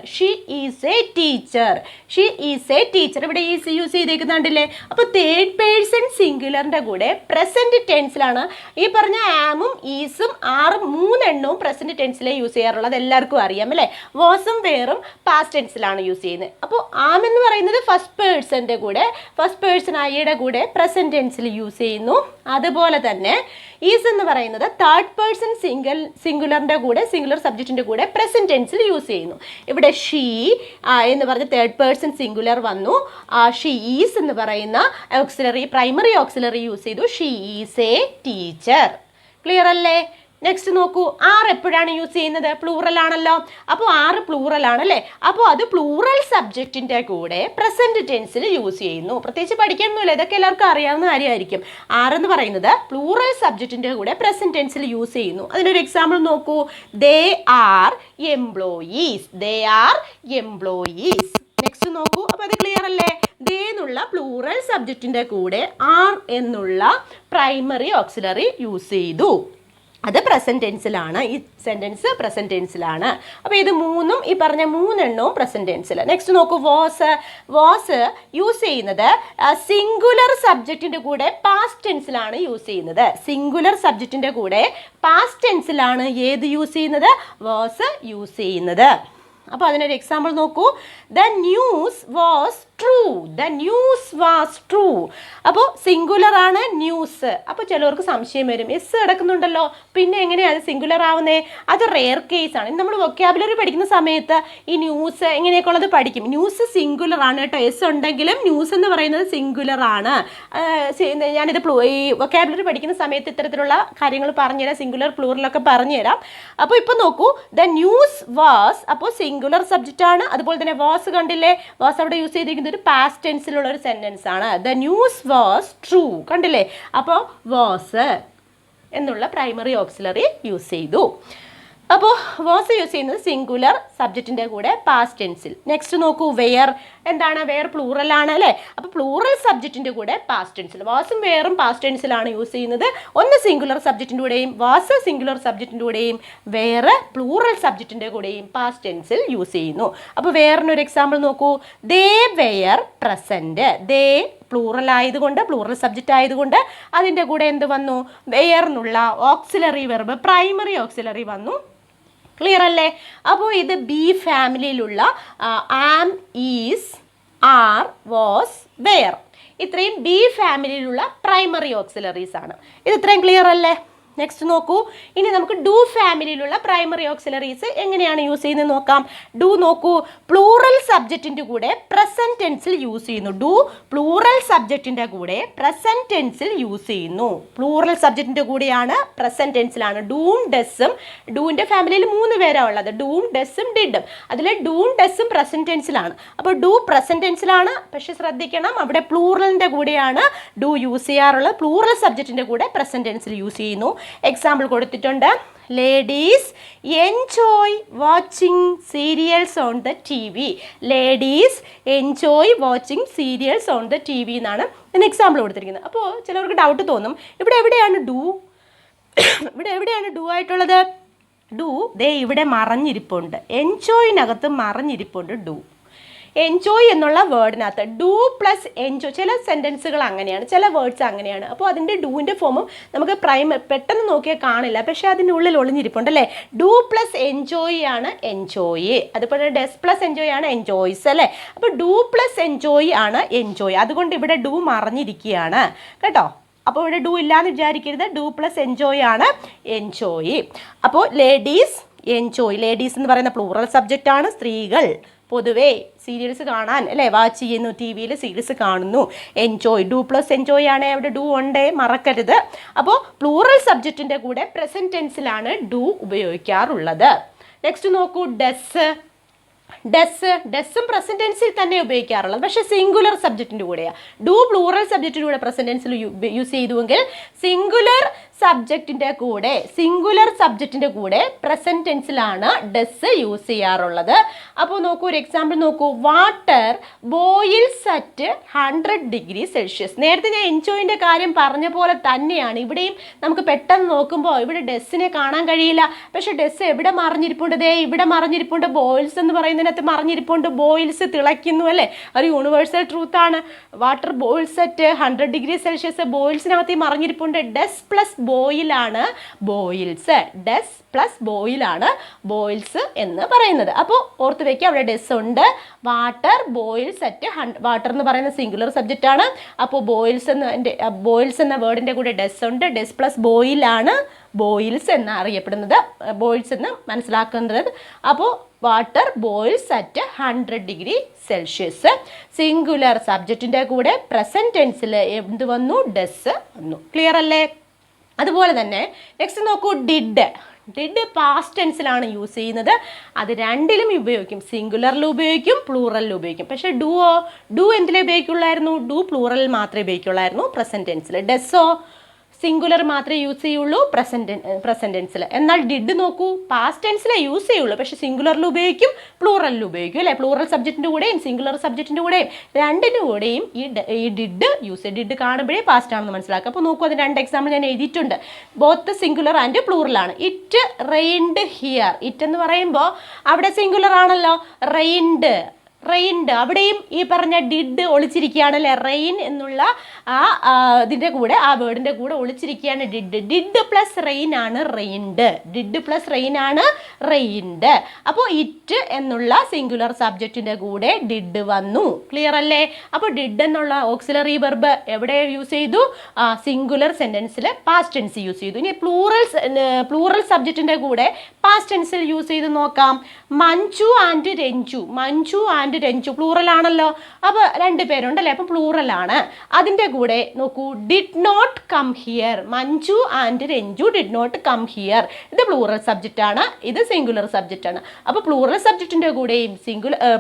ഇവിടെ ഈസ് യൂസ് ചെയ്തേക്കുന്നുണ്ടല്ലേ? അപ്പോൾ തേർഡ് പേഴ്സൺ സിംഗുലറിന്റെ കൂടെ പ്രസന്റ് ടെൻസിലാണ് ഈ പറഞ്ഞ ആമും ഈസും ആറും 3 എണ്ണവും പ്രസന്റ് ടെൻസിലേ യൂസ് ചെയ്യാറുള്ളത്. എല്ലാവർക്കും അറിയാം അല്ലേ? വാസും വേറും പാസ്റ്റ് ടെൻസിലാണ് യൂസ് ചെയ്യുന്നത്. അപ്പോൾ ആം എന്ന് പറയുന്നത് ഫസ്റ്റ് പേഴ്സൺ ഐയുടെ കൂടെ പ്രസന്റ് ടെൻസിൽ യൂസ് ചെയ്യുന്നു. അതുപോലെ തന്നെ ഈസ് എന്ന് പറയുന്നത് തേർഡ് പേഴ്സൺ സിംഗുലറിന്റെ കൂടെ, സിംഗുലർ സബ്ജക്റ്റിന്റെ കൂടെ പ്രസന്റ് ടെൻസിൽ യൂസ് ചെയ്യുന്നു. ഇവിടെ ഷീ എന്ന് പറഞ്ഞ തേർഡ് പേഴ്സൺ സിംഗുലർ വന്നു. ഷീ ഈസ് എന്ന് പറയുന്ന പ്രൈമറി ഓക്സിലറി യൂസ് ചെയ്തു. She is A teacher. Clear അല്ലേ? നെക്സ്റ്റ് നോക്കൂ, ആർ എപ്പോഴാണ് യൂസ് ചെയ്യുന്നത്? പ്ലൂറൽ ആണല്ലോ. അപ്പോൾ ആറ് പ്ലൂറൽ ആണല്ലേ? അപ്പോൾ അത് പ്ലൂറൽ സബ്ജക്റ്റിൻ്റെ കൂടെ പ്രസന്റ് ടെൻസിൽ യൂസ് ചെയ്യുന്നു. പ്രത്യേകിച്ച് പഠിക്കാനൊന്നുമില്ല, ഇതൊക്കെ എല്ലാവർക്കും അറിയാവുന്ന കാര്യമായിരിക്കും. ആറെന്ന് പറയുന്നത് പ്ലൂറൽ സബ്ജക്റ്റിൻ്റെ കൂടെ പ്രസന്റ് ടെൻസിൽ യൂസ് ചെയ്യുന്നു. അതിനൊരു എക്സാമ്പിൾ നോക്കൂ. They are employees. നെക്സ്റ്റ് നോക്കൂ. അപ്പോൾ അത് ക്ലിയർ അല്ലേ? ദേ എന്നുള്ള പ്ലൂറൽ സബ്ജക്റ്റിൻ്റെ കൂടെ ആർ എന്നുള്ള പ്രൈമറി ഓക്സിലറി യൂസ് ചെയ്തു. അത് പ്രസന്റ് ടെൻസിലാണ്. ഈ സെൻറ്റൻസ് പ്രസന്റ് ടെൻസിലാണ്. അപ്പോൾ ഇത് മൂന്നും, ഈ പറഞ്ഞ 3 എണ്ണവും പ്രസന്റ് ടെൻസിൽ. നെക്സ്റ്റ് നോക്കൂ, വാസ് യൂസ് ചെയ്യുന്നത് സിംഗുലർ സബ്ജക്റ്റിൻ്റെ കൂടെ പാസ്റ്റ് ടെൻസിലാണ് യൂസ് ചെയ്യുന്നത്. സിംഗുലർ സബ്ജക്റ്റിൻ്റെ കൂടെ പാസ്റ്റ് ടെൻസിലാണ് ഏത് യൂസ് ചെയ്യുന്നത്? വാസ് യൂസ് ചെയ്യുന്നത്. അപ്പോൾ അതിനൊരു എക്സാമ്പിൾ നോക്കൂ. The news was true. The news was true. അപ്പോൾ സിംഗുലർ ആണ് ന്യൂസ്. അപ്പോൾ ചിലവർക്ക് സംശയം വരും, എസ് കിടക്കുന്നുണ്ടല്ലോ, പിന്നെ എങ്ങനെയാണ് അത് സിംഗുലർ ആവുന്നത്? അത് റെയർ കേസ് ആണ്. നമ്മൾ വൊക്കാബുലറി പഠിക്കുന്ന സമയത്ത് ഈ ന്യൂസ് എങ്ങനെയൊക്കെ ഉള്ളത് പഠിക്കും. ന്യൂസ് സിംഗുലർ ആണ് കേട്ടോ. എസ് ഉണ്ടെങ്കിലും ന്യൂസ് എന്ന് പറയുന്നത് സിംഗുലർ ആണ്. ഞാനിത് ഈ വൊക്കാബുലറി പഠിക്കുന്ന സമയത്ത് ഇത്തരത്തിലുള്ള കാര്യങ്ങൾ പറഞ്ഞുതരാം, സിംഗുലർ പ്ലൂറലൊക്കെ പറഞ്ഞുതരാം. അപ്പോൾ ഇപ്പോൾ നോക്കൂ, ദ ന്യൂസ് വാസ്, അപ്പോൾ സിംഗുലർ സബ്ജക്റ്റ് ആണ്. അതുപോലെ തന്നെ വാസ് കണ്ടില്ലേ, വാസ് അവിടെ യൂസ് ചെയ്തിരിക്കുന്നത് ഒരു പാസ്റ്റ് ടെൻസിലുള്ള ഒരു സെന്റൻസ് ആണ്. ദ ന്യൂസ് വാസ് ട്രൂ കണ്ടില്ലേ. അപ്പോൾ വാസ് എന്നുള്ള പ്രൈമറി ഓക്സിലറി യൂസ് ചെയ്തു. അപ്പോൾ വാസ് യൂസ് ചെയ്യുന്നത് സിംഗുലർ സബ്ജക്റ്റിൻ്റെ കൂടെ പാസ്റ്റ് ടെൻസിൽ. നെക്സ്റ്റ് നോക്കൂ, വെയർ. എന്താണ് വെയർ? പ്ലൂറൽ ആണ് അല്ലേ. അപ്പോൾ പ്ലൂറൽ സബ്ജക്റ്റിൻ്റെ കൂടെ പാസ്റ്റ് ടെൻസിൽ. വാസും വെയറും പാസ്റ്റ് ടെൻസിലാണ് യൂസ് ചെയ്യുന്നത്. ഒന്ന് സിംഗുലർ സബ്ജക്റ്റിൻ്റെ കൂടെയും വാസ് സിംഗുലർ സബ്ജക്റ്റിൻ്റെ കൂടെയും വെയർ പ്ലൂറൽ സബ്ജക്റ്റിൻ്റെ കൂടെയും പാസ്റ്റ് ടെൻസിൽ യൂസ് ചെയ്യുന്നു. അപ്പോൾ വെയറിനൊരു എക്സാമ്പിൾ നോക്കൂ, they were present. They plural ആയതുകൊണ്ട്, പ്ലൂറൽ സബ്ജക്റ്റ് ആയതുകൊണ്ട് അതിൻ്റെ കൂടെ എന്ത് വന്നു? വെയർ എന്നുള്ള ഓക്സിലറി വെർബ്, പ്രൈമറി ഓക്സിലറി വന്നു. ക്ലിയർ അല്ലേ? അപ്പോൾ ഇത് ബി ഫാമിലിയിലുള്ള am, is, are, was, were, ഇത്രയും ബി ഫാമിലിയിലുള്ള പ്രൈമറി ഓക്സിലറീസ് ആണ്. ഇത് ഇത്രയും ക്ലിയർ അല്ലേ? നെക്സ്റ്റ് നോക്കൂ, ഇനി നമുക്ക് ഡു ഫാമിലിയിലുള്ള പ്രൈമറി ഓക്സിലറീസ് എങ്ങനെയാണ് യൂസ് ചെയ്യുന്നത് നോക്കാം. ഡു നോക്കൂ, പ്ലൂറൽ സബ്ജക്റ്റിൻ്റെ കൂടെ പ്രസന്റ് ടെൻസിൽ യൂസ് ചെയ്യുന്നു. ഡു പ്ലൂറൽ സബ്ജക്റ്റിൻ്റെ കൂടെ പ്രസന്റ് ടെൻസിൽ യൂസ് ചെയ്യുന്നു. പ്ലൂറൽ സബ്ജക്റ്റിൻ്റെ കൂടെയാണ്, പ്രസന്റ് ടെൻസിലാണ്. ഡൂം ഡെസ്സും, ഡൂവിൻ്റെ ഫാമിലിയിൽ 3 പേരാണ് ഉള്ളത്, ഡൂം ഡെസ്സും ഡിഡും. അതിൽ ഡൂം ഡെസ്സും പ്രസന്റ് ടെൻസിലാണ്. അപ്പോൾ ഡു പ്രസന്റ് ടെൻസിലാണ്, പക്ഷെ ശ്രദ്ധിക്കണം, അവിടെ പ്ലൂറലിൻ്റെ കൂടെയാണ് ഡു യൂസ് ചെയ്യാറുള്ളത്. പ്ലൂറൽ സബ്ജക്റ്റിൻ്റെ കൂടെ പ്രസന്റ് ടെൻസിൽ യൂസ് ചെയ്യുന്നു. എക്സാമ്പിൾ കൊടുത്തിട്ടുണ്ട്, ladies enjoy watching serials on the TV. Ladies enjoy watching serials on the TV എന്നാണ് ഇന്ന് എക്സാമ്പിൾ കൊടുത്തിരിക്കുന്നത്. അപ്പോൾ ചിലവർക്ക് ഡൗട്ട് തോന്നും, ഇവിടെ എവിടെയാണ് ഡു? ഇവിടെ എവിടെയാണ് ഡു ആയിട്ടുള്ളത്? ഡു ദേ ഇവിടെ മറഞ്ഞിരിപ്പുണ്ട്, എൻജോയിനകത്ത് മറഞ്ഞിരിപ്പുണ്ട് ഡു. എൻജോയ് എന്നുള്ള വേർഡിനകത്ത് ഡു പ്ലസ് എൻജോയ്, ചില സെൻറ്റൻസുകൾ അങ്ങനെയാണ്, ചില വേർഡ്സ് അങ്ങനെയാണ്. അപ്പോൾ അതിൻ്റെ ഡൂവിൻ്റെ ഫോമും നമുക്ക് പെട്ടെന്ന് നോക്കിയാൽ കാണില്ല, പക്ഷേ അതിൻ്റെ ഉള്ളിൽ ഒളിഞ്ഞിരിപ്പുണ്ട് അല്ലേ. ഡു പ്ലസ് എൻജോയ് ആണ് എൻജോയ്, അതുപോലെ ഡെസ് പ്ലസ് എൻജോയ് ആണ് എൻജോയ്സ് അല്ലേ. അപ്പോൾ ഡു പ്ലസ് എൻജോയ് ആണ് എൻജോയ്, അതുകൊണ്ട് ഇവിടെ ഡു മറഞ്ഞിരിക്കുകയാണ് കേട്ടോ. അപ്പോൾ ഇവിടെ ഡു ഇല്ലാന്ന് വിചാരിക്കരുത്, ഡു പ്ലസ് എൻജോയ് ആണ് എൻജോയ്. അപ്പോൾ ലേഡീസ് എൻജോയ്, ലേഡീസ് എന്ന് പറയുന്ന പ്ലൂറൽ സബ്ജക്റ്റ് ആണ്. സ്ത്രീകൾ പൊതുവേ സീരിയൽസ് കാണാൻ അല്ലേ, വാച്ച് ചെയ്യുന്നു, ടി വിയിൽ സീരീസ് കാണുന്നു. എൻജോയ്, ഡു പ്ലസ് എൻജോയ് ആണ്, അവിടെ ഡു ഉണ്ടേ മറക്കരുത്. അപ്പോൾ പ്ലൂറൽ സബ്ജക്റ്റിൻ്റെ കൂടെ പ്രസന്റ് ടെൻസിലാണ് ഡു ഉപയോഗിക്കാറുള്ളത്. നെക്സ്റ്റ് നോക്കൂ, ഡെസ്. ഡെസ്സും പ്രസന്റ് ടെൻസിൽ തന്നെ ഉപയോഗിക്കാറുള്ളത്, പക്ഷേ സിംഗുലർ സബ്ജക്റ്റിൻ്റെ കൂടെയാണ്. ഡു പ്ലൂറൽ സബ്ജക്റ്റിൻ്റെ കൂടെ പ്രസന്റ് ടെൻസിൽ യൂസ് ചെയ്തുവെങ്കിൽ സിംഗുലർ സബ്ജക്റ്റിൻ്റെ കൂടെ പ്രസന്റ് ടെൻസിലാണ് ഡെസ് യൂസ് ചെയ്യാറുള്ളത്. അപ്പോൾ നോക്കൂ, ഒരു എക്സാമ്പിൾ നോക്കൂ, water boils at 100 degree Celsius. നേരത്തെ ഞാൻ എൻജോയിൻ്റെ കാര്യം പറഞ്ഞ പോലെ തന്നെയാണ് ഇവിടെയും. നമുക്ക് പെട്ടെന്ന് നോക്കുമ്പോൾ ഇവിടെ ഡെസ്സിനെ കാണാൻ കഴിയില്ല, പക്ഷേ ഡെസ് എവിടെ മറിഞ്ഞിരിപ്പുണ്ട്? ദേ ഇവിടെ മറിഞ്ഞിരിപ്പുണ്ട്. ബോയിൽസ് എന്ന് പറയുന്നതിനകത്ത് മറിഞ്ഞിരിപ്പുണ്ട്. ബോയിൽസ് തിളയ്ക്കുന്നു അല്ലേ, ഒരു യൂണിവേഴ്സൽ ട്രൂത്ത് ആണ്. Water boils at 100 degree Celsius, ബോയിൽസിനകത്ത് മറിഞ്ഞിരിപ്പുണ്ട്. ഡെസ് പ്ലസ് ബോയിലാണ് ബോയിൽസ്, ഡെസ് പ്ലസ് ബോയിലാണ് ബോയിൽസ് എന്ന് പറയുന്നത്. അപ്പോൾ ഓർത്ത് വയ്ക്കുക, അവിടെ ഡെസ് ഉണ്ട്. വാട്ടർ ബോയിൽസ് അറ്റ് വാട്ടർ എന്ന് പറയുന്ന സിംഗുലർ സബ്ജക്റ്റ് ആണ്. അപ്പോൾ ബോയിൽസ് എന്ന വേർഡിൻ്റെ കൂടെ ഡെസ് ഉണ്ട്. ഡെസ് പ്ലസ് ബോയിലാണ് ബോയിൽസ് എന്ന് അറിയപ്പെടുന്നത്, ബോയിൽസ് എന്ന് മനസ്സിലാക്കുന്നത്. അപ്പോൾ water boils at 100 degree Celsius. Singular സബ്ജക്റ്റിൻ്റെ കൂടെ പ്രസന്റ് ടെൻസിൽ എന്ത് വന്നു? ഡെസ് വന്നു. ക്ലിയർ അല്ലേ? അതുപോലെ തന്നെ നെക്സ്റ്റ് നോക്കൂ, ഡിഡ് പാസ്റ്റ് ടെൻസിലാണ് യൂസ് ചെയ്യുന്നത്. അത് രണ്ടിലും ഉപയോഗിക്കും, സിംഗുലറിൽ ഉപയോഗിക്കും, പ്ലൂറലിൽ ഉപയോഗിക്കും. പക്ഷേ ഡു എന്തിലേ ഉപയോഗിക്കുള്ളായിരുന്നു? ഡു പ്ലൂറലിൽ മാത്രമേ ഉപയോഗിക്കുള്ളായിരുന്നു പ്രസന്റ് ടെൻസിൽ. ഡെസ്സോ സിംഗുലർ മാത്രമേ യൂസ് ചെയ്യുള്ളൂ പ്രസന്റ് ടെൻസിൽ. എന്നാൽ ഡിഡ് നോക്കൂ, പാസ്റ്റ് ടെൻസിലേ യൂസ് ചെയ്യുള്ളൂ, പക്ഷേ സിംഗുലറിൽ ഉപയോഗിക്കും, പ്ലൂറലിൽ ഉപയോഗിക്കും അല്ലേ. പ്ലൂറൽ സബ്ജക്റ്റിൻ്റെ കൂടെയും സിംഗുലർ സബ്ജക്റ്റിൻ്റെ കൂടെയും രണ്ടിൻ്റെ കൂടെയും ഈ ഡിഡ് യൂസ് ചെയ്യും. ഡിഡ് കാണുമ്പോഴേ പാസ്റ്റ് ആണെന്ന് മനസ്സിലാക്കുക. അപ്പോൾ നോക്കൂ, അതിന് 2 എക്സാമ്പിൾ ഞാൻ എഴുതിയിട്ടുണ്ട്. ബോത്ത് സിംഗുലർ ആൻഡ് പ്ലൂറലാണ്. It rained here. ഇറ്റ് എന്ന് പറയുമ്പോൾ അവിടെ സിംഗുലർ ആണല്ലോ, റെയിൻഡ്. അവിടെയും ഈ പറഞ്ഞ ഡിഡ് ഒളിച്ചിരിക്കുകയാണ് അല്ലേ. റെയിൻ എന്നുള്ള ഇതിൻ്റെ കൂടെ, ആ വേർഡിൻ്റെ കൂടെ ഒളിച്ചിരിക്കുകയാണ് ഡിഡ്. ഡിഡ് പ്ലസ് റെയിൻ ആണ് റെയിൻഡ്. ഡിഡ് പ്ലസ് റെയിൻ ആണ് റെയിൻഡ്. അപ്പോൾ ഇറ്റ് എന്നുള്ള സിംഗുലർ സബ്ജക്റ്റിൻ്റെ കൂടെ ഡിഡ് വന്നു. ക്ലിയർ അല്ലേ? അപ്പോൾ ഡിഡ് എന്നുള്ള ഓക്സിലറി വെർബ് എവിടെ യൂസ് ചെയ്തു? സിംഗുലർ സെൻറ്റൻസിൽ പാസ്റ്റ് ടെൻസ് യൂസ് ചെയ്തു. ഇനി പ്ലൂറൽ സബ്ജക്റ്റിൻ്റെ കൂടെ പാസ്റ്റ് ടെൻസിൽ യൂസ് ചെയ്ത് നോക്കാം. Manju and Ranju. Manju and Ranju plural ആണല്ലോ. അപ്പോൾ 2 പേരുണ്ടല്ലേ, അപ്പോൾ പ്ലൂറൽ ആണ്. അതിൻ്റെ കൂടെ നോക്കൂ, did not come here. Manju and Ranju did not come here. ഇത് പ്ലൂറൽ സബ്ജക്റ്റ് ആണ്, ഇത് സിംഗുലർ സബ്ജക്റ്റ് ആണ്. അപ്പോൾ പ്ലൂറൽ സബ്ജക്റ്റിൻ്റെ കൂടെയും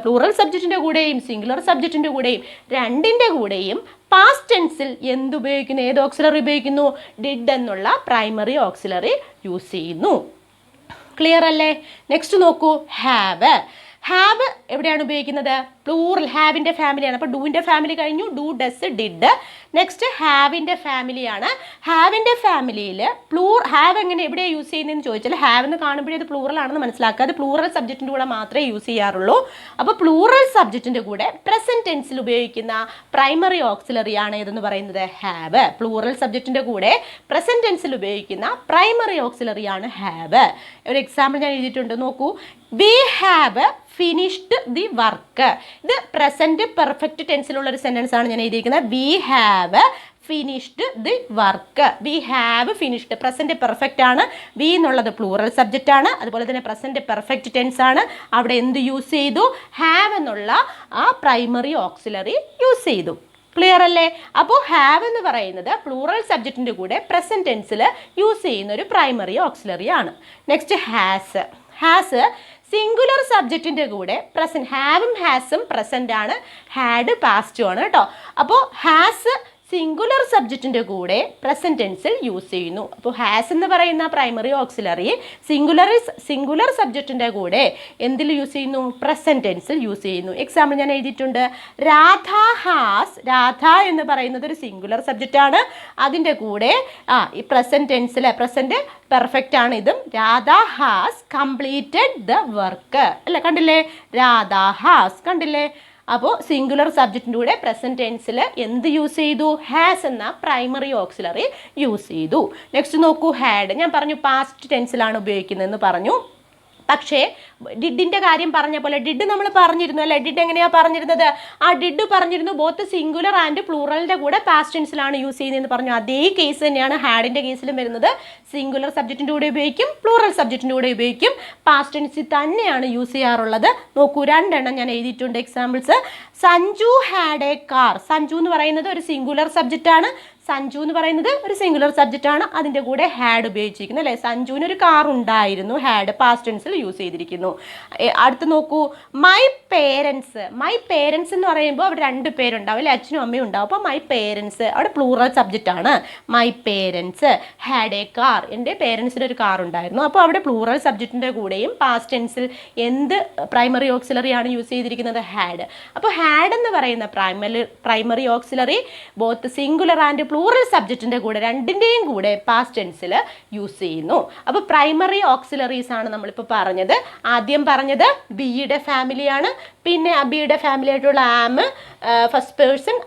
പ്ലൂറൽ സബ്ജക്റ്റിൻ്റെ കൂടെയും സിംഗുലർ സബ്ജക്റ്റിൻ്റെ കൂടെയും രണ്ടിൻ്റെ കൂടെയും പാസ്റ്റ് ടെൻസിൽ എന്തുപയോഗിക്കുന്നു? ഏത് ഓക്സിലറി ഉപയോഗിക്കുന്നു? ഡിഡ് എന്നുള്ള പ്രൈമറി ഓക്സിലറി യൂസ് ചെയ്യുന്നു. ക്ലിയർ അല്ലേ? നെക്സ്റ്റ് നോക്കൂ, ഹാവ്. ഹാവ് എവിടെയാണ് ഉപയോഗിക്കുന്നത്? പ്ലൂറൽ. ഹാവിൻ്റെ ഫാമിലിയാണ്. അപ്പോൾ ഡൂവിൻ്റെ ഫാമിലി കഴിഞ്ഞു, ഡു, ഡസ്, ഡിഡ്. നെക്സ്റ്റ് ഹാവിൻ്റെ ഫാമിലിയാണ്. ഹാവിൻ്റെ ഫാമിലിയിൽ ഹാവ് എങ്ങനെ എവിടെയാണ് യൂസ് ചെയ്യുന്നതെന്ന് ചോദിച്ചാൽ, ഹാവ് എന്ന് കാണുമ്പോഴേ അത് പ്ലൂറൽ ആണെന്ന് മനസ്സിലാക്കുക. അത് പ്ലൂറൽ സബ്ജക്റ്റിൻ്റെ കൂടെ മാത്രമേ യൂസ് ചെയ്യാറുള്ളൂ. അപ്പോൾ പ്ലൂറൽ സബ്ജക്റ്റിൻ്റെ കൂടെ പ്രസൻറ്റ് ടെൻസിൽ ഉപയോഗിക്കുന്ന പ്രൈമറി ഓക്സിലറി ആണ് ഏതെന്ന് പറയുന്നത്? ഹാവ്. പ്ലൂറൽ സബ്ജക്റ്റിൻ്റെ കൂടെ പ്രസൻറ്റ് ടെൻസിൽ ഉപയോഗിക്കുന്ന പ്രൈമറി ഓക്സിലറി ആണ് ഹാവ്. ഒരു എക്സാമ്പിൾ ഞാൻ എഴുതിയിട്ടുണ്ട്, നോക്കൂ. We have finished the work. ഇത് പ്രസന്റ് പെർഫെക്റ്റ് ടെൻസിലുള്ള ഒരു സെന്റൻസ് ആണ് ഞാൻ എഴുതിയിരിക്കുന്നത്. We have finished the work. We have finished present perfect ആണ്. വി എന്നുള്ളത് പ്ലൂറൽ സബ്ജക്റ്റ് ആണ്. അതുപോലെ തന്നെ പ്രസന്റ് പെർഫെക്റ്റ് ടെൻസ് ആണ്. അവിടെ എന്ത് യൂസ് ചെയ്തു? ഹാവ് എന്നുള്ള ആ പ്രൈമറി ഓക്സിലറി യൂസ് ചെയ്തു. ക്ലിയർ അല്ലേ? അപ്പോൾ ഹാവ് എന്ന് പറയുന്നത് പ്ലൂറൽ സബ്ജക്റ്റിൻ്റെ കൂടെ പ്രസന്റ് ടെൻസിൽ യൂസ് ചെയ്യുന്ന ഒരു പ്രൈമറി ഓക്സിലറി ആണ്. Next has. ഹാസ് സിംഗുലർ സബ്ജക്റ്റിൻ്റെ കൂടെ പ്രസൻറ്റ്. ഹാവും ഹാസും പ്രസൻ്റ് ആണ്, ഹാഡ് പാസ്റ്റും ആണ് കേട്ടോ. അപ്പോൾ ഹാസ് സിംഗുലർ സബ്ജക്റ്റിൻ്റെ കൂടെ പ്രസൻറ്റ് ടെൻസിൽ യൂസ് ചെയ്യുന്നു. അപ്പോൾ ഹാസ് എന്ന് പറയുന്ന പ്രൈമറി ഓക്സിലറി സിംഗുലർ സബ്ജക്റ്റിൻ്റെ കൂടെ എന്തിൽ യൂസ് ചെയ്യുന്നു? പ്രസൻറ്റ് ടെൻസിൽ യൂസ് ചെയ്യുന്നു. എക്സാമ്പിൾ ഞാൻ എഴുതിയിട്ടുണ്ട്. രാധ ഹാസ്. രാധ എന്ന് പറയുന്നത് ഒരു സിംഗുലർ സബ്ജക്റ്റ് ആണ്. അതിൻ്റെ കൂടെ ഈ പ്രസൻറ്റ് ടെൻസിൽ പ്രസൻറ്റ് പെർഫെക്റ്റ് ആണ് ഇതും. Radha has completed the work അല്ലേ? കണ്ടില്ലേ? രാധ ഹാസ്. കണ്ടില്ലേ? അപ്പോൾ സിംഗുലർ സബ്ജക്റ്റിൻ്റെ കൂടെ പ്രസൻറ്റ് ടെൻസിൽ എന്ത് യൂസ് ചെയ്തു? ഹാസ് എന്ന പ്രൈമറി ഓക്സിലറി യൂസ് ചെയ്തു. നെക്സ്റ്റ് നോക്കൂ, ഹാഡ്. ഞാൻ പറഞ്ഞു പാസ്റ്റ് ടെൻസിലാണ് ഉപയോഗിക്കുന്നതെന്ന് പറഞ്ഞു. പക്ഷേ ഡിഡിൻ്റെ കാര്യം പറഞ്ഞ പോലെ ഡിഡ് നമ്മൾ പറഞ്ഞിരുന്നു അല്ലേ? ഡിഡ് എങ്ങനെയാണ് പറഞ്ഞിരുന്നത്? ആ ഡിഡ് പറഞ്ഞിരുന്നു ബോത്ത് സിംഗുലർ ആൻഡ് പ്ലൂറലിൻ്റെ കൂടെ പാസ്റ്റ് ടെൻസിലാണ് യൂസ് ചെയ്യുന്നതെന്ന് പറഞ്ഞു. അതേ കേസ് തന്നെയാണ് ഹാഡിൻ്റെ കേസിലും വരുന്നത്. സിംഗുലർ സബ്ജക്റ്റിൻ്റെ കൂടെ ഉപയോഗിക്കും, പ്ലൂറൽ സബ്ജക്റ്റിൻ്റെ കൂടെ ഉപയോഗിക്കും. പാസ്റ്റ് ടെൻസിൽ തന്നെയാണ് യൂസ് ചെയ്യാറുള്ളത്. നോക്കൂ, 2 എണ്ണം ഞാൻ എഴുതിയിട്ടുണ്ട് examples. Sanju had A car. Sanju എന്ന് പറയുന്നത് ഒരു സിംഗുലർ സബ്ജക്റ്റ് ആണ്. സഞ്ജു എന്ന് പറയുന്നത് ഒരു സിംഗുലർ സബ്ജക്റ്റ് ആണ്. അതിൻ്റെ കൂടെ ഹാഡ് ഉപയോഗിച്ചിരിക്കുന്നു അല്ലേ? സഞ്ജുവിന് ഒരു കാർ ഉണ്ടായിരുന്നു, ഹാഡ് പാസ്റ്റ് ടെൻസിൽ യൂസ് ചെയ്തിരിക്കുന്നു. അടുത്ത് നോക്കൂ, മൈ പേരൻസ്. മൈ പേരൻസ് എന്ന് പറയുമ്പോൾ അവിടെ 2 പേരുണ്ടാവും അല്ലേ? അച്ഛനും അമ്മയും ഉണ്ടാവും. അപ്പോൾ മൈ പേരൻസ് അവിടെ പ്ലൂറൽ സബ്ജക്റ്റ് ആണ്. My parents had A car. എൻ്റെ പേരൻസിന് ഒരു കാർ ഉണ്ടായിരുന്നു. അപ്പോൾ അവിടെ പ്ലൂറൽ സബ്ജക്റ്റിൻ്റെ കൂടെയും പാസ്റ്റ് ടെൻസിൽ എന്ത് പ്രൈമറി ഓക്സിലറി ആണ് യൂസ് ചെയ്തിരിക്കുന്നത്? ഹാഡ്. അപ്പോൾ ഹാഡ് എന്ന് പറയുന്ന primary auxiliary both singular and plural സബ്ജക്റ്റിൻ്റെ കൂടെ രണ്ടിൻ്റെയും കൂടെ പാസ്റ്റ് ടെൻസിൽ യൂസ് ചെയ്യുന്നു. അപ്പോൾ പ്രൈമറി ഓക്സിലറീസ് ആണ് നമ്മളിപ്പോൾ പറഞ്ഞത്. ആദ്യം പറഞ്ഞത് ബിയുടെ ഫാമിലിയാണ്. പിന്നെ ബിയുടെ ഫാമിലി ആയിട്ടുള്ള ആം, ഫസ്റ്റ് പേഴ്സൺ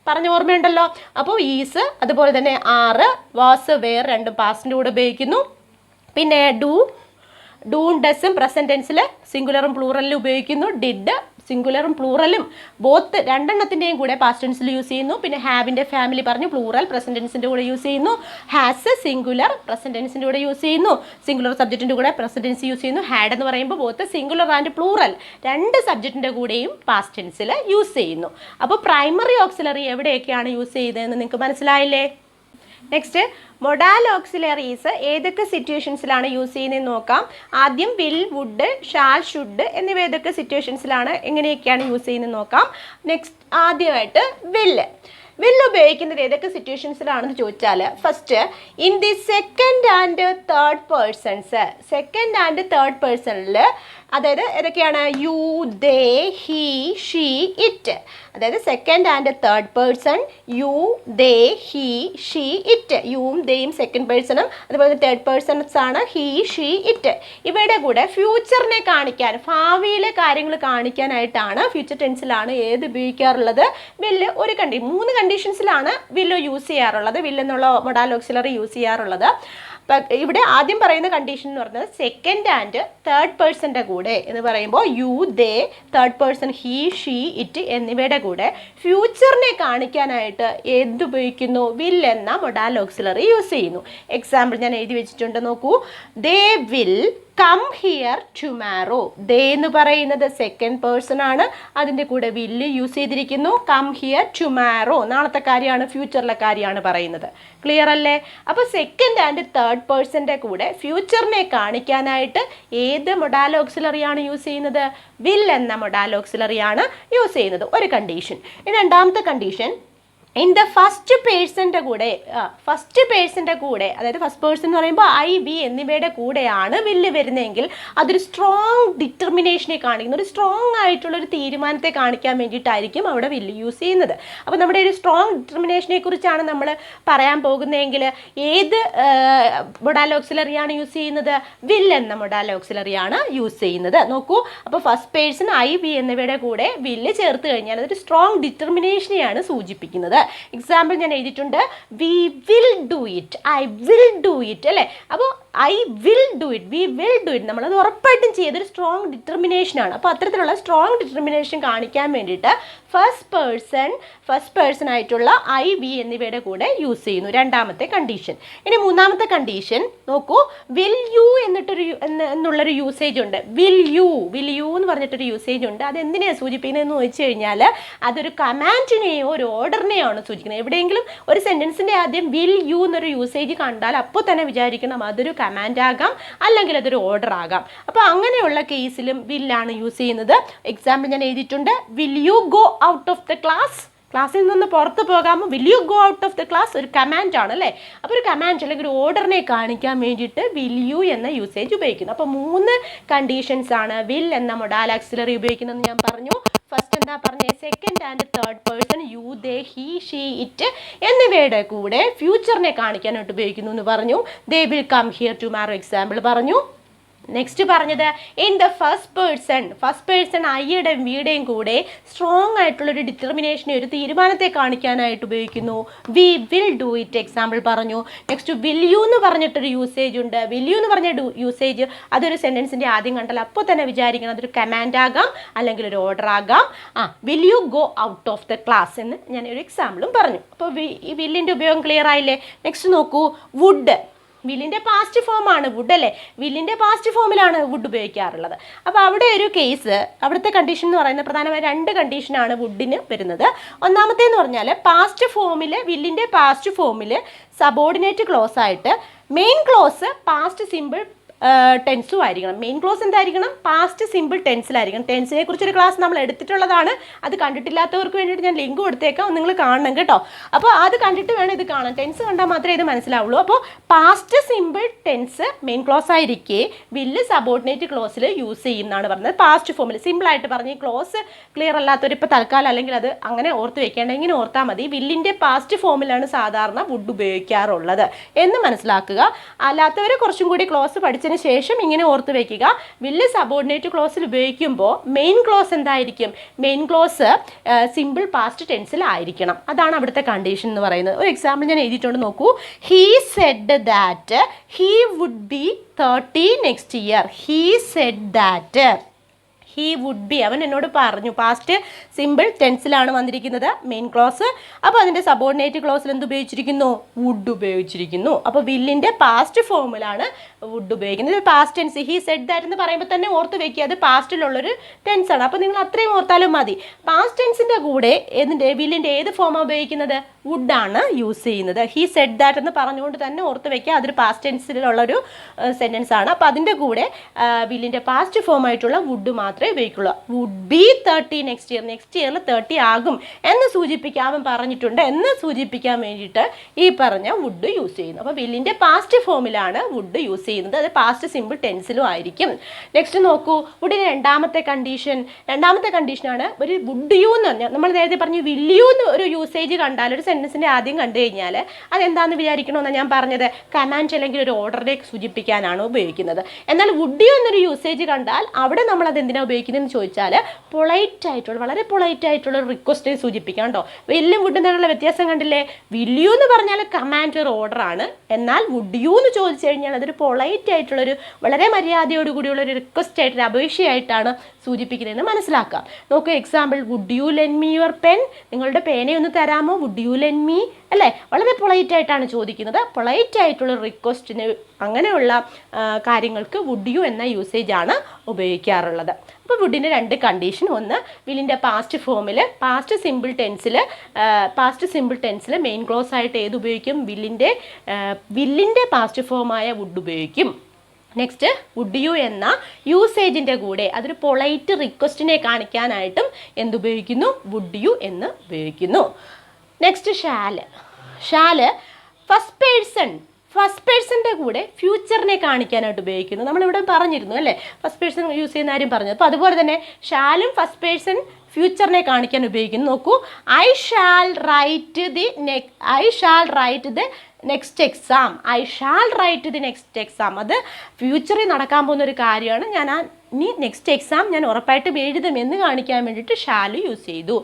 പറഞ്ഞ ഓർമ്മയുണ്ടല്ലോ. അപ്പോൾ ഈസ്, അതുപോലെ തന്നെ ആറ്, വാസ്, വെയർ രണ്ടും പാസ്റ്റിൻ്റെ കൂടെ ഉപയോഗിക്കുന്നു. പിന്നെ ഡൂൺ ഡസും പ്രസൻറ്റ് ടെൻസിൽ സിംഗുലറും പ്ലൂറലിലും ഉപയോഗിക്കുന്നു. ഡിഡ് സിംഗുലറും പ്ലൂറലും ബോത്ത് 2 എണ്ണത്തിൻ്റെയും കൂടെ പാസ്റ്റ് ടെൻസിൽ യൂസ് ചെയ്യുന്നു. പിന്നെ ഹാവിൻ്റെ ഫാമിലി പറഞ്ഞു പ്ലൂറൽ പ്രസൻറ്റ് ടെൻസിൻ്റെ കൂടെ യൂസ് ചെയ്യുന്നു. ഹാസ് സിംഗുലർ പ്രസൻറ്റ് ടെൻസിൻ്റെ കൂടെ യൂസ് ചെയ്യുന്നു. സിംഗുലർ സബ്ജക്റ്റിൻ്റെ കൂടെ പ്രസൻറ്റ് ടെൻസ് യൂസ് ചെയ്യുന്നു. ഹാഡ് എന്ന് പറയുമ്പോൾ ബോത്ത് സിംഗുലർ ആൻഡ് പ്ലൂറൽ 2 സബ്ജക്റ്റിൻ്റെ കൂടെയും പാസ്റ്റ് ടെൻസിൽ യൂസ് ചെയ്യുന്നു. അപ്പോൾ പ്രൈമറി ഓക്സിലറി എവിടെയൊക്കെയാണ് യൂസ് ചെയ്തതെന്ന് നിങ്ങൾക്ക് മനസ്സിലായില്ലേ? നെക്സ്റ്റ്, മൊഡാൽ ഓക്സിലറീസ് ഏതൊക്കെ സിറ്റുവേഷൻസിലാണ് യൂസ് ചെയ്യുന്നതെന്ന് നോക്കാം. ആദ്യം വിൽ, വുഡ്, ഷാൽ, ഷുഡ് എന്നിവ ഏതൊക്കെ സിറ്റുവേഷൻസിലാണ് എങ്ങനെയൊക്കെയാണ് യൂസ് ചെയ്യുന്നതെന്ന് നോക്കാം. നെക്സ്റ്റ്, ആദ്യമായിട്ട് വില്ല്. വിൽ ഉപയോഗിക്കുന്നത് ഏതൊക്കെ സിറ്റുവേഷൻസിലാണെന്ന് ചോദിച്ചാൽ first in the second and third persons. Second and third പേഴ്സണിൽ അതായത് ഏതൊക്കെയാണ് you, they, he, she, it. അതായത് second and third person you, they, he, she, it. യുവും ദേയും സെക്കൻഡ് പേഴ്സണും അതുപോലെ തേർഡ് പേഴ്സൺസ് ആണ് ഹി, ഷീ, ഇറ്റ്. ഇവയുടെ കൂടെ ഫ്യൂച്ചറിനെ കാണിക്കാൻ, ഭാവിയിലെ കാര്യങ്ങൾ കാണിക്കാനായിട്ടാണ് ഫ്യൂച്ചർ ടെൻസിലാണ് ഏത് ഉപയോഗിക്കാറുള്ളത്? വില്ല്. ഒരു മൂന്ന് കണ്ടീഷൻസിലാണ് വില്ല് യൂസ് ചെയ്യാറുള്ളത്, വില്ല് എന്നുള്ള മൊഡാൽ ഓക്സിലറി യൂസ് ചെയ്യാറുള്ളത്. ഇവിടെ ആദ്യം പറയുന്ന കണ്ടീഷൻ എന്ന് പറയുന്നത് സെക്കൻഡ് ആൻഡ് തേർഡ് പേഴ്സൻ്റെ കൂടെ എന്ന് പറയുമ്പോൾ you, they, third person he, she, it എന്നിവയുടെ കൂടെ ഫ്യൂച്ചറിനെ കാണിക്കാനായിട്ട് എന്തുപയോഗിക്കുന്നു? വിൽ എന്ന മൊഡാൽ ഓക്സിലറി യൂസ് ചെയ്യുന്നു. എക്സാമ്പിൾ ഞാൻ എഴുതി വെച്ചിട്ടുണ്ട്, നോക്കൂ. They will come here tomorrow. They എന്ന് പറയുന്നത് സെക്കൻഡ് പേഴ്സൺ ആണ്, അതിൻ്റെ കൂടെ വില്ല് യൂസ് ചെയ്തിരിക്കുന്നു. കം ഹിയർ ടുമാറോ നാളത്തെ കാര്യമാണ്, ഫ്യൂച്ചറിലെ കാര്യമാണ് പറയുന്നത്. ക്ലിയർ അല്ലേ? അപ്പോൾ സെക്കൻഡ് ആൻഡ് തേർഡ് പേഴ്സൻ്റെ കൂടെ ഫ്യൂച്ചറിനെ കാണിക്കാനായിട്ട് ഏത് മൊഡാൽ ഓക്സിലറിയാണ് യൂസ് ചെയ്യുന്നത്? വിൽ എന്ന മൊഡാൽ ഓക്സിലറിയാണ് യൂസ് ചെയ്യുന്നത്. ഒരു കണ്ടീഷൻ. രണ്ടാമത്തെ കണ്ടീഷൻ ഇൻ ദ ഫസ്റ്റ് പേഴ്സൻ്റെ കൂടെ, ഫസ്റ്റ് പേഴ്സൻ്റെ കൂടെ, അതായത് ഫസ്റ്റ് പേഴ്സൺ എന്ന് പറയുമ്പോൾ ഐ, വി എന്നിവയുടെ കൂടെയാണ് വില്ല് വരുന്നതെങ്കിൽ അതൊരു സ്ട്രോങ് ഡിറ്റർമിനേഷനെ കാണിക്കുന്ന, ഒരു സ്ട്രോങ് ആയിട്ടുള്ളൊരു തീരുമാനത്തെ കാണിക്കാൻ വേണ്ടിയിട്ടായിരിക്കും അവിടെ വില്ല് യൂസ് ചെയ്യുന്നത്. അപ്പോൾ നമ്മുടെ ഒരു സ്ട്രോങ് ഡിറ്റർമിനേഷനെ കുറിച്ചാണ് നമ്മൾ പറയാൻ പോകുന്നതെങ്കിൽ ഏത് മൊഡാൽ ഓക്സിലറിയാണ് യൂസ് ചെയ്യുന്നത്? വിൽ എന്ന മൊഡാൽ ഓക്സിലറിയാണ് യൂസ് ചെയ്യുന്നത്. നോക്കൂ, അപ്പോൾ ഫസ്റ്റ് പേഴ്സൺ ഐ, വി എന്നിവയുടെ കൂടെ വില്ല് ചേർത്ത് കഴിഞ്ഞാൽ അതൊരു സ്ട്രോങ് ഡിറ്റർമിനേഷനെയാണ് സൂചിപ്പിക്കുന്നത്. എക്സാമ്പിൾ ഞാൻ എഴുതിയിട്ടുണ്ട്, V will do it, I will do it അല്ലേ. അപ്പോൾ I will do it, V will do it, നമ്മളത് ഉറപ്പായിട്ടും ചെയ്തൊരു സ്ട്രോങ് ഡിറ്റർമിനേഷനാണ്. അപ്പോൾ അത്തരത്തിലുള്ള സ്ട്രോങ് ഡിറ്റർമിനേഷൻ കാണിക്കാൻ വേണ്ടിയിട്ട് ഫസ്റ്റ് പേഴ്സൺ ആയിട്ടുള്ള ഐ, വി എന്നിവയുടെ കൂടെ യൂസ് ചെയ്യുന്നു. രണ്ടാമത്തെ കണ്ടീഷൻ. ഇനി മൂന്നാമത്തെ കണ്ടീഷൻ നോക്കൂ, വിൽ യു എന്നുള്ളൊരു യൂസേജ് ഉണ്ട്. വിൽ യു എന്ന് പറഞ്ഞിട്ടൊരു യൂസേജ് ഉണ്ട്. അത് എന്തിനെയാണ് സൂചിപ്പിക്കുന്നതെന്ന് ചോദിച്ചു കഴിഞ്ഞാൽ അതൊരു കമാൻഡിനെയോ ഒരു ഓർഡറിനെയോ ആണ് സൂചിക്കുന്നത്. എവിടെയെങ്കിലും ഒരു സെൻറ്റൻസിൻ്റെ ആദ്യം വിൽ യു എന്നൊരു യൂസേജ് കണ്ടാൽ അപ്പോൾ തന്നെ വിചാരിക്കണം അതൊരു കമാൻഡ് ആകാം, അല്ലെങ്കിൽ അതൊരു ഓർഡർ ആകാം. അപ്പോൾ അങ്ങനെയുള്ള കേസിലും വില്ലാണ് യൂസ് ചെയ്യുന്നത്. എക്സാമ്പിൾ ഞാൻ എഴുതിയിട്ടുണ്ട്, will you go out of the class, ക്ലാസ്സിൽ നിന്ന് പുറത്ത് പോകാമോ? Will you go out of the class ഒരു കമാൻഡ് ആണ് അല്ലേ. അപ്പോൾ ഒരു കമാൻഡ് അല്ലെങ്കിൽ ഒരു ഓർഡറിനെ കാണിക്കാൻ വേണ്ടിയിട്ട് വിൽ യു എന്ന യൂസേജ് ഉപയോഗിക്കുന്നു. അപ്പോൾ മൂന്ന് കണ്ടീഷൻസ് ആണ് വിൽ എന്ന മൊഡാൽ ഓക്സിലറി ഉപയോഗിക്കുന്നതെന്ന് ഞാൻ പറഞ്ഞു. ഫസ്റ്റ് എന്താ പറഞ്ഞത്? Second and third person you, they, he, she, it എന്നിവയുടെ കൂടെ ഫ്യൂച്ചറിനെ കാണിക്കാനായിട്ട് ഉപയോഗിക്കുന്നു എന്ന് പറഞ്ഞു. They will come here tomorrow example പറഞ്ഞു. നെക്സ്റ്റ് പറഞ്ഞത് ഇൻ ദ ഫസ്റ്റ് പേഴ്സൺ ഐയുടെയും വിയുടെയും കൂടെ സ്ട്രോങ് ആയിട്ടുള്ളൊരു ഡിറ്റർമിനേഷനെ, ഒരു തീരുമാനത്തെ കാണിക്കാനായിട്ട് ഉപയോഗിക്കുന്നു. We will do it example പറഞ്ഞു. നെക്സ്റ്റ് വിൽ യു എന്ന് പറഞ്ഞിട്ടൊരു യൂസേജ് ഉണ്ട്. വിൽ യു എന്ന് പറഞ്ഞ യൂസേജ് അതൊരു സെൻറ്റൻസിൻ്റെ ആദ്യം കണ്ടാൽ അപ്പോൾ തന്നെ വിചാരിക്കണം അതൊരു കമാൻഡ് ആകാം, അല്ലെങ്കിൽ ഒരു ഓർഡർ ആകാം. Will you go out of the class എന്ന് ഞാൻ ഒരു എക്സാമ്പിളും പറഞ്ഞു. അപ്പോൾ ഈ വില്ലിൻ്റെ ഉപയോഗം ക്ലിയർ ആയില്ലേ? നെക്സ്റ്റ് നോക്കൂ, വുഡ്. വില്ലിൻ്റെ പാസ്റ്റ് ഫോമാണ് വുഡ് അല്ലേ. വില്ലിൻ്റെ പാസ്റ്റ് ഫോമിലാണ് വുഡ് ഉപയോഗിക്കാറുള്ളത്. അപ്പോൾ അവിടെ ഒരു കേസ്, അവിടുത്തെ കണ്ടീഷൻ എന്ന് പറയുന്നത് പ്രധാനമായും രണ്ട് കണ്ടീഷനാണ് വുഡിന് വരുന്നത്. ഒന്നാമത്തേന്ന് പറഞ്ഞാൽ പാസ്റ്റ് ഫോമിൽ, വില്ലിൻ്റെ പാസ്റ്റ് ഫോമിൽ സബോർഡിനേറ്റ് ക്ലോസ് ആയിട്ട് മെയിൻ ക്ലോസ് പാസ്റ്റ് സിമ്പിൾ ടെൻസും ആയിരിക്കണം. മെയിൻ ക്ലോസ് എന്തായിരിക്കണം? പാസ്റ്റ് സിമ്പിൾ ടെൻസിലായിരിക്കണം. ടെൻസിനെ കുറിച്ചൊരു ക്ലാസ് നമ്മൾ എടുത്തിട്ടുള്ളതാണ്. അത് കണ്ടിട്ടില്ലാത്തവർക്ക് വേണ്ടിയിട്ട് ഞാൻ ലിങ്ക് കൊടുത്തേക്കാം, നിങ്ങൾ കാണണം കേട്ടോ. അപ്പോൾ അത് കണ്ടിട്ട് വേണം ഇത് കാണാൻ. ടെൻസ് കണ്ടാൽ മാത്രമേ ഇത് മനസ്സിലാവുള്ളൂ. അപ്പോൾ past simple tense main clause ആയിരിക്കെ വില്ല് സബോർഡിനേറ്റ് ക്ലോസിൽ യൂസ് ചെയ്യുന്നതാണ് പറഞ്ഞത്. പാസ്റ്റ് ഫോമിൽ സിമ്പിളായിട്ട് പറഞ്ഞ് ഈ ക്ലോസ് ക്ലിയർ അല്ലാത്തവർ ഇപ്പോൾ തൽക്കാലം അല്ലെങ്കിൽ അത് അങ്ങനെ ഓർത്ത് വെക്കേണ്ട, ഇങ്ങനെ ഓർത്താൽ മതി. വില്ലിൻ്റെ പാസ്റ്റ് ഫോമിലാണ് സാധാരണ വുഡ് ഉപയോഗിക്കാറുള്ളത് എന്ന് മനസ്സിലാക്കുക. അല്ലാത്തവർ കുറച്ചും കൂടി ക്ലോസ് പഠിച്ച ശേഷം ഇങ്ങനെ ഓർത്ത് വയ്ക്കുക. വില്ല് സബോർഡിനേറ്റ് ക്ലോസിൽ ഉപയോഗിക്കുമ്പോൾ മെയിൻ ക്ലോസ് എന്തായിരിക്കും? മെയിൻ ക്ലോസ് സിമ്പിൾ പാസ്റ്റ് ടെൻസിൽ ആയിരിക്കണം. അതാണ് അവിടുത്തെ കണ്ടീഷൻ എന്ന് പറയുന്നത്. ഒരു എക്സാമ്പിൾ ഞാൻ എഴുതിയിട്ടുണ്ട്, നോക്കൂ. He said that he would be 30 next year. He said that he would be, അവൻ എന്നോട് പറഞ്ഞു. പാസ്റ്റ് സിമ്പിൾ ടെൻസിലാണ് വന്നിരിക്കുന്നത് മെയിൻ ക്ലോസ്. അപ്പോൾ അതിൻ്റെ സബോർഡിനേറ്റ് ക്ലോസിൽ എന്ത് ഉപയോഗിച്ചിരിക്കുന്നു? വുഡ് ഉപയോഗിച്ചിരിക്കുന്നു. അപ്പോൾ വില്ലിൻ്റെ പാസ്റ്റ് ഫോമിലാണ് വുഡ് ഉപയോഗിക്കുന്നത്. Past tense he said that എന്ന് പറയുമ്പോൾ തന്നെ ഓർത്ത് വെക്കുക, അത് പാസ്റ്റിലുള്ളൊരു ടെൻസാണ്. അപ്പോൾ നിങ്ങൾ അത്രയും ഓർത്താലും മതി. പാസ്റ്റ് ടെൻസിൻ്റെ കൂടെ വില്ലിൻ്റെ ഏത് ഫോമാണ് ഉപയോഗിക്കുന്നത്? വുഡാണ് യൂസ് ചെയ്യുന്നത്. ഹി സെഡ് ദാറ്റ് എന്ന് പറഞ്ഞുകൊണ്ട് തന്നെ ഓർത്ത് വെക്കുക, അതൊരു പാസ്റ്റ് ടെൻസിലുള്ളൊരു സെൻറ്റൻസ് ആണ്. അപ്പോൾ അതിൻ്റെ കൂടെ വില്ലിൻ്റെ പാസ്റ്റ് ഫോം ആയിട്ടുള്ള വുഡ് മാത്രമേ ഉപയോഗിക്കുള്ളൂ. Would be 30 next year, next ഇയറിൽ 30 ആകും എന്ന് സൂചിപ്പിക്കാൻ അവൻ പറഞ്ഞിട്ടുണ്ട് എന്ന് സൂചിപ്പിക്കാൻ വേണ്ടിയിട്ട് ഈ പറഞ്ഞ വുഡ് യൂസ് ചെയ്യുന്നു. അപ്പോൾ വില്ലിൻ്റെ പാസ്റ്റ് ഫോമിലാണ് വുഡ് യൂസ് ചെയ്യുന്നത്. അത് പാസ്റ്റ് സിമ്പിൾ ടെൻസിലും ആയിരിക്കും. നെക്സ്റ്റ് നോക്കൂ, വുഡിൻ്റെ രണ്ടാമത്തെ കണ്ടീഷനാണ് ഒരു വുഡ് യു എന്ന് പറഞ്ഞാൽ, നമ്മൾ നേരത്തെ പറഞ്ഞു വിൽ യു എന്ന് ഒരു യൂസേജ് കണ്ടാൽ ഒരു സെൻറ്റൻസിൻ്റെ ആദ്യം കണ്ടു കഴിഞ്ഞാൽ അതെന്താണെന്ന് വിചാരിക്കണമെന്ന് ഞാൻ പറഞ്ഞത്, കമാൻഡ് അല്ലെങ്കിൽ ഒരു ഓർഡറിലേക്ക് സൂചിപ്പിക്കാനാണ് ഉപയോഗിക്കുന്നത്. എന്നാൽ വുഡ് യു എന്നൊരു യൂസേജ് കണ്ടാൽ അവിടെ നമ്മൾ അത് എന്തിനാണ് ഉപയോഗിക്കുന്നതെന്ന് ചോദിച്ചാൽ പൊളൈറ്റ് ആയിട്ടുള്ള, വളരെ പൊളൈറ്റ് ആയിട്ടുള്ള ഒരു റിക്വസ്റ്റ് സൂചിപ്പിക്കാം കേട്ടോ. വില്ലും വുഡും തമ്മിലുള്ള വ്യത്യാസം കണ്ടില്ലേ? വിൽ യു എന്ന് പറഞ്ഞാൽ കമാൻഡ് ഒരു ഓർഡറാണ്, എന്നാൽ വുഡ് യു എന്ന് ചോദിച്ചു കഴിഞ്ഞാൽ അതൊരു പൊളൈറ്റ് ആയിട്ടുള്ളൊരു വളരെ മര്യാദയോടുകൂടിയുള്ള ഒരു റിക്വസ്റ്റ് ആയിട്ടൊരു അപേക്ഷയായിട്ടാണ് സൂചിപ്പിക്കുന്നതെന്ന് മനസ്സിലാക്കാം. നോക്കൂ, example, would you lend me your pen, നിങ്ങളുടെ പേനയൊന്ന് തരാമോ? വുഡ് യു ലെൻഡ് മീ, അല്ലേ? വളരെ പൊളൈറ്റ് ആയിട്ടാണ് ചോദിക്കുന്നത്. പൊളൈറ്റ് ആയിട്ടുള്ള റിക്വസ്റ്റിന് അങ്ങനെയുള്ള കാര്യങ്ങൾക്ക് വുഡ് യു എന്ന യൂസേജ് ആണ് ഉപയോഗിക്കാറുള്ളത്. അപ്പോൾ വുഡിൻ്റെ രണ്ട് കണ്ടീഷൻ, ഒന്ന് വില്ലിൻ്റെ പാസ്റ്റ് ഫോമിൽ പാസ്റ്റ് സിമ്പിൾ ടെൻസിൽ മെയിൻ ക്ലോസ് ആയിട്ട് ഏത് ഉപയോഗിക്കും? വില്ലിൻ്റെ പാസ്റ്റ് ഫോമായ വുഡ് ഉപയോഗിക്കും. നെക്സ്റ്റ്, വുഡ് യു എന്ന യൂസേജിൻ്റെ കൂടെ അതൊരു പൊളൈറ്റ് റിക്വസ്റ്റിനെ കാണിക്കാനായിട്ടും എന്തുപയോഗിക്കുന്നു? വുഡ് യു എന്ന് ഉപയോഗിക്കുന്നു. നെക്സ്റ്റ്, ഷാല് ഫസ്റ്റ് പേഴ്സൻ്റെ കൂടെ ഫ്യൂച്ചറിനെ കാണിക്കാനായിട്ട് ഉപയോഗിക്കുന്നു. നമ്മളിവിടെ പറഞ്ഞിരുന്നു അല്ലേ, ഫസ്റ്റ് പേഴ്സൺ യൂസ് ചെയ്യുന്ന കാര്യം പറഞ്ഞു. അപ്പോൾ അതുപോലെ തന്നെ ഷാലും ഫസ്റ്റ് പേഴ്സൺ ഫ്യൂച്ചറിനെ കാണിക്കാൻ ഉപയോഗിക്കുന്നു. നോക്കൂ, I shall write the next exam. അത് ഫ്യൂച്ചറിൽ നടക്കാൻ പോകുന്ന ഒരു കാര്യമാണ്. നെക്സ്റ്റ് എക്സാം ഞാൻ ഉറപ്പായിട്ടും എഴുതുമെന്ന് കാണിക്കാൻ വേണ്ടിയിട്ട് ഷാൽ യൂസ് ചെയ്തു.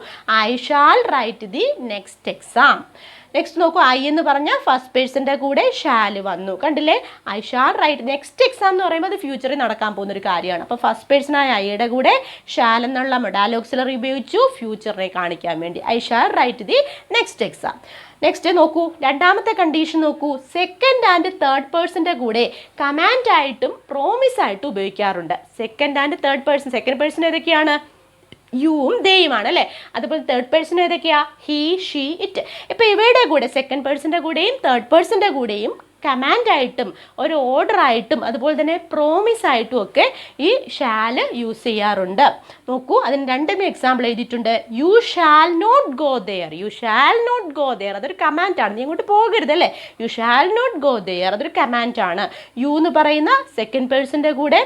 I shall write the next exam. Next നോക്കൂ, ഐ എന്ന് പറഞ്ഞാൽ ഫസ്റ്റ് പേഴ്സൻ്റെ കൂടെ ഷാല് വന്നു, കണ്ടില്ലേ? I shall write next exam എന്ന് പറയുമ്പോൾ അത് ഫ്യൂച്ചറിൽ നടക്കാൻ പോകുന്ന ഒരു കാര്യമാണ്. അപ്പോൾ ഫസ്റ്റ് പേഴ്സണായ ഐയുടെ കൂടെ ഷാൽ എന്നുള്ള മൊഡാൽ ഓക്സിലറി ഉപയോഗിച്ചു ഫ്യൂച്ചറിനെ കാണിക്കാൻ വേണ്ടി. I shall write the next exam. Next നോക്കൂ, രണ്ടാമത്തെ കണ്ടീഷൻ നോക്കൂ, സെക്കൻഡ് ആൻഡ് തേർഡ് പേഴ്സൻ്റെ കൂടെ കമാൻഡ് ആയിട്ടും പ്രോമിസ് ആയിട്ടും ഉപയോഗിക്കാറുണ്ട്. Second and third person, second person ഏതൊക്കെയാണ്? യുവും ദേയുമാണ് അല്ലേ? അതുപോലെ തേർഡ് പേഴ്സൺ ഏതൊക്കെയാ? He, she, it. ഇപ്പോൾ ഇവയുടെ കൂടെ സെക്കൻഡ് പേഴ്സൻ്റെ കൂടെയും തേർഡ് പേഴ്സൻ്റെ കൂടെയും കമാൻഡായിട്ടും ഒരു ഓർഡറായിട്ടും അതുപോലെ തന്നെ പ്രോമിസ് ആയിട്ടും ഒക്കെ ഈ ഷാൽ യൂസ് ചെയ്യാറുണ്ട്. നോക്കൂ, അതിന് രണ്ടും എക്സാമ്പിൾ എഴുതിയിട്ടുണ്ട്. You shall not go there, അതൊരു കമാൻഡാണ്. നീ അങ്ങോട്ട് പോകരുത് അല്ലേ? You shall not go there, അതൊരു കമാൻഡാണ്. യു എന്ന് പറയുന്ന സെക്കൻഡ് പേഴ്സൻ്റെ കൂടെ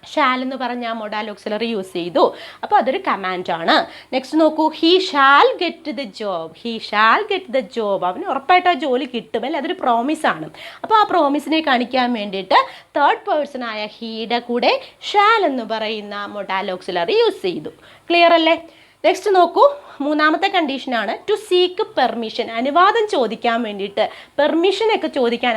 ഷാൽ എന്ന് പറഞ്ഞ ആ മൊഡാൽ ഓക്സിലറി യൂസ് ചെയ്തു. അപ്പോൾ അതൊരു കമാൻഡാണ്. നെക്സ്റ്റ് നോക്കൂ, he shall get the job, അവന് ഉറപ്പായിട്ട് ആ ജോലി കിട്ടും അല്ലേ? അതൊരു പ്രോമിസാണ്. അപ്പോൾ ആ പ്രോമിസിനെ കാണിക്കാൻ വേണ്ടിയിട്ട് തേർഡ് പേഴ്സണായ ഹീയുടെ കൂടെ ഷാൽ എന്ന് പറയുന്ന മൊഡാൽ ഓക്സിലറി യൂസ് ചെയ്തു. ക്ലിയർ അല്ലേ? നെക്സ്റ്റ് നോക്കൂ, മൂന്നാമത്തെ കണ്ടീഷനാണ് ടു സീക്ക് പെർമിഷൻ, അനുവാദം ചോദിക്കാൻ വേണ്ടിയിട്ട്.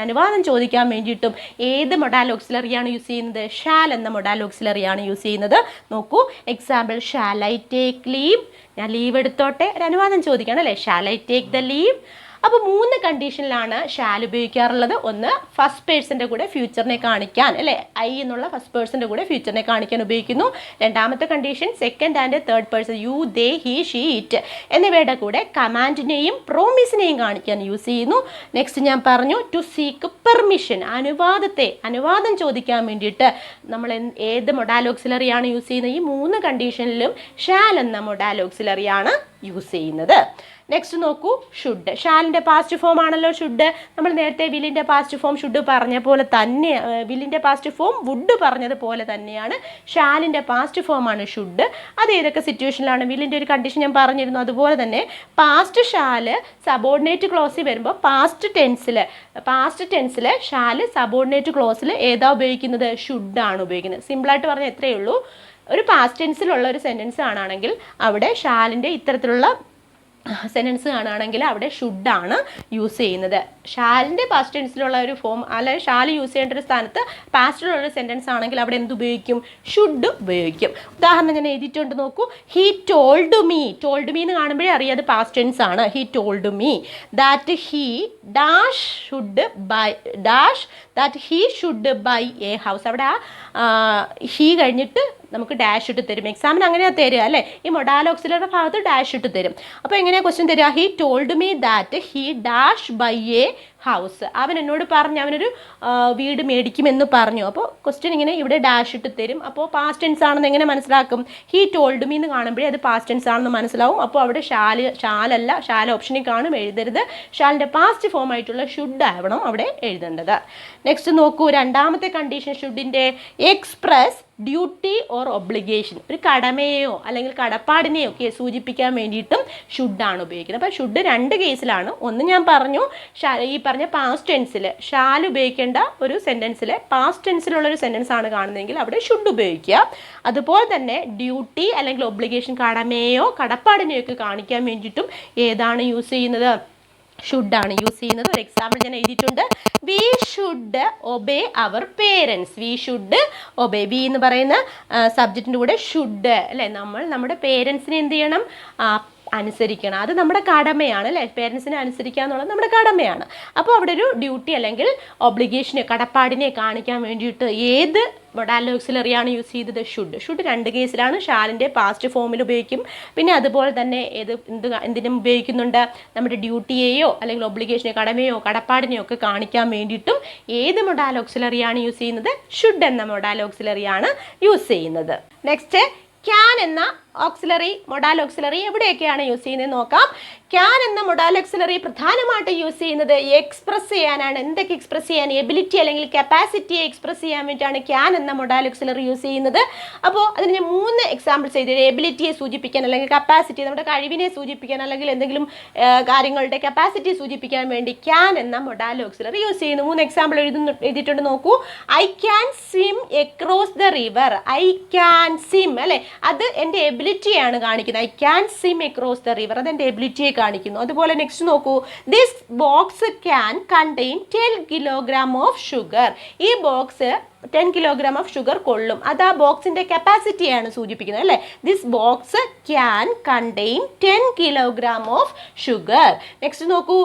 അനുവാദം ചോദിക്കാൻ വേണ്ടിയിട്ടും ഏത് മൊഡാൽ ഓക്സിലറിയാണ് യൂസ് ചെയ്യുന്നത്? ഷാൽ എന്ന മൊഡാൽ ഓക്സിലറിയാണ് യൂസ് ചെയ്യുന്നത്. നോക്കൂ, example, shall I take leave, ഞാൻ ലീവ് എടുത്തോട്ടെ, ഒരു അനുവാദം ചോദിക്കണം അല്ലേ? Shall I take the leave. അപ്പോൾ 3 കണ്ടീഷനിലാണ് ഷാൽ ഉപയോഗിക്കാറുള്ളത്. ഒന്ന്, ഫസ്റ്റ് പേഴ്സൻ്റെ കൂടെ ഫ്യൂച്ചറിനെ കാണിക്കാൻ അല്ലേ? ഐ എന്നുള്ള ഫസ്റ്റ് പേഴ്സൻ്റെ കൂടെ ഫ്യൂച്ചറിനെ കാണിക്കാൻ ഉപയോഗിക്കുന്നു. രണ്ടാമത്തെ condition, second and third person, you, they, he, she, it എന്നിവയുടെ കൂടെ കമാൻഡിനെയും പ്രോമിസിനെയും കാണിക്കാൻ യൂസ് ചെയ്യുന്നു. നെക്സ്റ്റ് ഞാൻ പറഞ്ഞു, ടു സീക്ക് പെർമിഷൻ, അനുവാദം ചോദിക്കാൻ വേണ്ടിയിട്ട് നമ്മൾ ഏത് മൊഡാൽ ഓക്സിലറിയാണ് യൂസ് ചെയ്യുന്നത്? ഈ 3 കണ്ടീഷനിലും ഷാൽ എന്ന മൊഡാൽ ഓക്സിലറിയാണ് യൂസ് ചെയ്യുന്നത്. നെക്സ്റ്റ് നോക്കൂ, ഷുഡ്. ഷാലിൻ്റെ പാസ്റ്റ് ഫോം ആണല്ലോ ഷുഡ്. നമ്മൾ നേരത്തെ വില്ലിൻ്റെ പാസ്റ്റ് ഫോം ഷുഡ് പറഞ്ഞ പോലെ തന്നെ, വില്ലിൻ്റെ പാസ്റ്റ് ഫോം വുഡ് പറഞ്ഞതുപോലെ തന്നെയാണ് ഷാലിൻ്റെ പാസ്റ്റ് ഫോമാണ് ഷുഡ്. അത് ഏതൊക്കെ സിറ്റുവേഷനിലാണ്? വില്ലിൻ്റെ ഒരു കണ്ടീഷൻ ഞാൻ പറഞ്ഞിരുന്നു. അതുപോലെ തന്നെ പാസ്റ്റ് ഷാല് സബോർഡിനേറ്റ് ക്ലോസിൽ വരുമ്പോൾ പാസ്റ്റ് ടെൻസിൽ ഷാല് സബോർഡിനേറ്റ് ക്ലോസിൽ ഏതാ ഉപയോഗിക്കുന്നത്? ഷുഡാണ് ഉപയോഗിക്കുന്നത്. സിമ്പിളായിട്ട് പറഞ്ഞാൽ എത്രയേ ഉള്ളൂ. ഒരു പാസ്റ്റ് ടെൻസിലുള്ള ഒരു സെൻറ്റൻസ് ആണെങ്കിൽ അവിടെ ഷാലിൻ്റെ ഇത്തരത്തിലുള്ള സെൻറ്റൻസ് കാണുകയാണെങ്കിൽ അവിടെ ഷുഡാണ് യൂസ് ചെയ്യുന്നത്. ഷാലിൻ്റെ പാസ്റ്റ് ടെൻസിലുള്ള ഒരു ഫോം അല്ലെങ്കിൽ ഷാൽ യൂസ് ചെയ്യേണ്ട ഒരു സ്ഥാനത്ത് പാസ്റ്റിലുള്ള ഒരു സെൻറ്റൻസ് ആണെങ്കിൽ അവിടെ എന്ത് ഉപയോഗിക്കും? ഷുഡ് ഉപയോഗിക്കും. ഉദാഹരണം ഞാൻ എഴുതിയിട്ടുണ്ട്, നോക്കൂ. ഹി ടോൾഡ് മീ എന്ന് കാണുമ്പോഴേ അറിയാം അത് പാസ്റ്റ് ടെൻസ് ആണ്. He told me that he should buy a house. അവിടെ ഹി കഴിഞ്ഞിട്ട് നമുക്ക് ഡാഷ് ഇട്ട് തരും. എക്സാമിന് അങ്ങനെയാണ് തരിക അല്ലേ, ഈ മൊഡാൽ ഓക്സിലറിയുടെ ഭാഗത്ത് ഡാഷ് ഇട്ട് തരും. അപ്പോൾ എങ്ങനെയാണ് ക്വസ്റ്റ്യൻ തരിക? He told me that he dash buy a house. അവൻ എന്നോട് പറഞ്ഞു അവനൊരു വീട് മേടിക്കുമെന്ന് പറഞ്ഞു. അപ്പോൾ ക്വസ്റ്റ്യൻ ഇങ്ങനെ ഇവിടെ ഡാഷ് ഇട്ട് തരും. അപ്പോൾ പാസ്റ്റ് ടെൻസ് ആണെന്ന് എങ്ങനെ മനസ്സിലാക്കും? ഹി ടോൾഡ് മീ എന്ന് കാണുമ്പോഴേ അത് പാസ്റ്റ് ടെൻസ് ആണെന്ന് മനസ്സിലാവും. അപ്പോൾ അവിടെ ഷാലല്ല, ഷാൽ ഓപ്ഷനിൽ കാണും, എഴുതരുത്. ഷാലിൻ്റെ പാസ്റ്റ് ഫോം ആയിട്ടുള്ള ഷുഡ് ആവണം അവിടെ എഴുതേണ്ടത്. നെക്സ്റ്റ് നോക്കൂ, രണ്ടാമത്തെ കണ്ടീഷൻ ഷുഡിൻ്റെ എക്സ്പ്രസ് ഡ്യൂട്ടി ഓർ ഒബ്ലിഗേഷൻ. ഒരു കടമയോ അല്ലെങ്കിൽ കടപ്പാടിനെയോ ഒക്കെ സൂചിപ്പിക്കാൻ വേണ്ടിയിട്ടും ഷുഡാണ് ഉപയോഗിക്കുന്നത്. അപ്പോൾ ഷുഡ് രണ്ട് കേസിലാണ്. ഒന്ന് ഞാൻ പറഞ്ഞു, ഈ പറഞ്ഞ പാസ്റ്റ് ടെൻസിൽ ഷാൽ ഉപയോഗിക്കേണ്ട ഒരു സെൻറ്റൻസിൽ പാസ്റ്റ് ടെൻസിലുള്ളൊരു സെൻറ്റൻസ് ആണ് കാണുന്നതെങ്കിൽ അവിടെ ഷുഡ് ഉപയോഗിക്കുക. അതുപോലെ തന്നെ ഡ്യൂട്ടി അല്ലെങ്കിൽ ഒബ്ലിഗേഷൻ, കടമയോ കടപ്പാടിനെയോ ഒക്കെ കാണിക്കാൻ വേണ്ടിയിട്ടും ഏതാണ് യൂസ് ചെയ്യുന്നത്? ഷുഡാണ് യൂസ് ചെയ്യുന്നത്. ഒരു എക്സാമ്പിൾ ഞാൻ എഴുതിയിട്ടുണ്ട്. We should obey our parents. We should obey. We എന്ന് പറയുന്ന സബ്ജക്റ്റിൻ്റെ കൂടെ ഷുഡ് അല്ലേ, നമ്മൾ നമ്മുടെ പേരൻസിനെ എന്ത് ചെയ്യണം? അനുസരിക്കണം. അത് നമ്മുടെ കടമയാണ് അല്ലേ, പേരൻസിനെ അനുസരിക്കുക എന്നുള്ളത് നമ്മുടെ കടമയാണ്. അപ്പോൾ അവിടെ ഒരു ഡ്യൂട്ടി അല്ലെങ്കിൽ ഒബ്ലിഗേഷനെ, കടപ്പാടിനെ കാണിക്കാൻ വേണ്ടിയിട്ട് ഏത് മൊഡാൽ ഓക്സിലറിയാണ് യൂസ് ചെയ്തത്? ഷുഡ്. ഷുഡ് രണ്ട് കേസിലാണ്. ഷാലിൻ്റെ പാസ്റ്റ് ഫോമിൽ ഉപയോഗിക്കും. പിന്നെ അതുപോലെ തന്നെ എന്തിനും ഉപയോഗിക്കുന്നുണ്ട്? നമ്മുടെ ഡ്യൂട്ടിയെയോ അല്ലെങ്കിൽ ഒബ്ലിഗേഷനെ, കടമയോ കടപ്പാടിനെയോ ഒക്കെ കാണിക്കാൻ വേണ്ടിയിട്ടും ഏത് മൊഡാൽ ഓക്സിലറിയാണ് യൂസ് ചെയ്യുന്നത്? ഷുഡ് എന്ന മൊഡാൽ ഓക്സിലറിയാണ് യൂസ് ചെയ്യുന്നത്. നെക്സ്റ്റ്, ക്യാൻ എന്ന ഓക്സിലറി, മൊഡാൽ ഓക്സിലറി എവിടെയൊക്കെയാണ് യൂസ് ചെയ്യുന്നത് നോക്കാം. ക്യാൻ എന്ന മൊഡാൽ ഓക്സിലറി പ്രധാനമായിട്ട് യൂസ് ചെയ്യുന്നത് എക്സ്പ്രസ് ചെയ്യാനാണ്. എന്തൊക്കെ എക്സ്പ്രസ് ചെയ്യാൻ? എബിലിറ്റി അല്ലെങ്കിൽ കപ്പാസിറ്റിയെ എക്സ്പ്രസ് ചെയ്യാൻ വേണ്ടിയിട്ടാണ് ക്യാൻ എന്ന മൊഡാൽ ഓക്സിലറി യൂസ് ചെയ്യുന്നത്. അപ്പോൾ അതിന് ഞാൻ 3 എക്സാമ്പിൾസ് ചെയ്തത്. എബിലിറ്റിയെ സൂചിപ്പിക്കാൻ അല്ലെങ്കിൽ കപ്പാസിറ്റി, നമ്മുടെ കഴിവിനെ സൂചിപ്പിക്കാൻ അല്ലെങ്കിൽ എന്തെങ്കിലും കാര്യങ്ങളുടെ കപ്പാസിറ്റി സൂചിപ്പിക്കാൻ വേണ്ടി ക്യാൻ എന്ന മൊഡാൽ ഓക്സിലറി യൂസ് ചെയ്യുന്നു. 3 എക്സാമ്പിൾ എഴുതിയിട്ടുണ്ട് നോക്കൂ. I can swim across the river. I can swim അല്ലേ, അത് എൻ്റെ എബിലിറ്റിയാണ് കാണിക്കുന്നത്. I can swim across the river, അത് എൻ്റെ എബിലിറ്റിയെ കാണിക്കുന്നു. അതുപോലെ നെക്സ്റ്റ് നോക്കൂ. This box can contain 10 kilogram of sugar. ഈ ബോക്സ് 10 കിലോഗ്രാം ഓഫ് ഷുഗർ കൊള്ളും. അത് ആ ബോക്സിൻ്റെ കപ്പാസിറ്റിയാണ് സൂചിപ്പിക്കുന്നത് അല്ലേ. This box can contain 10 kilogram of sugar. Next നോക്കൂ.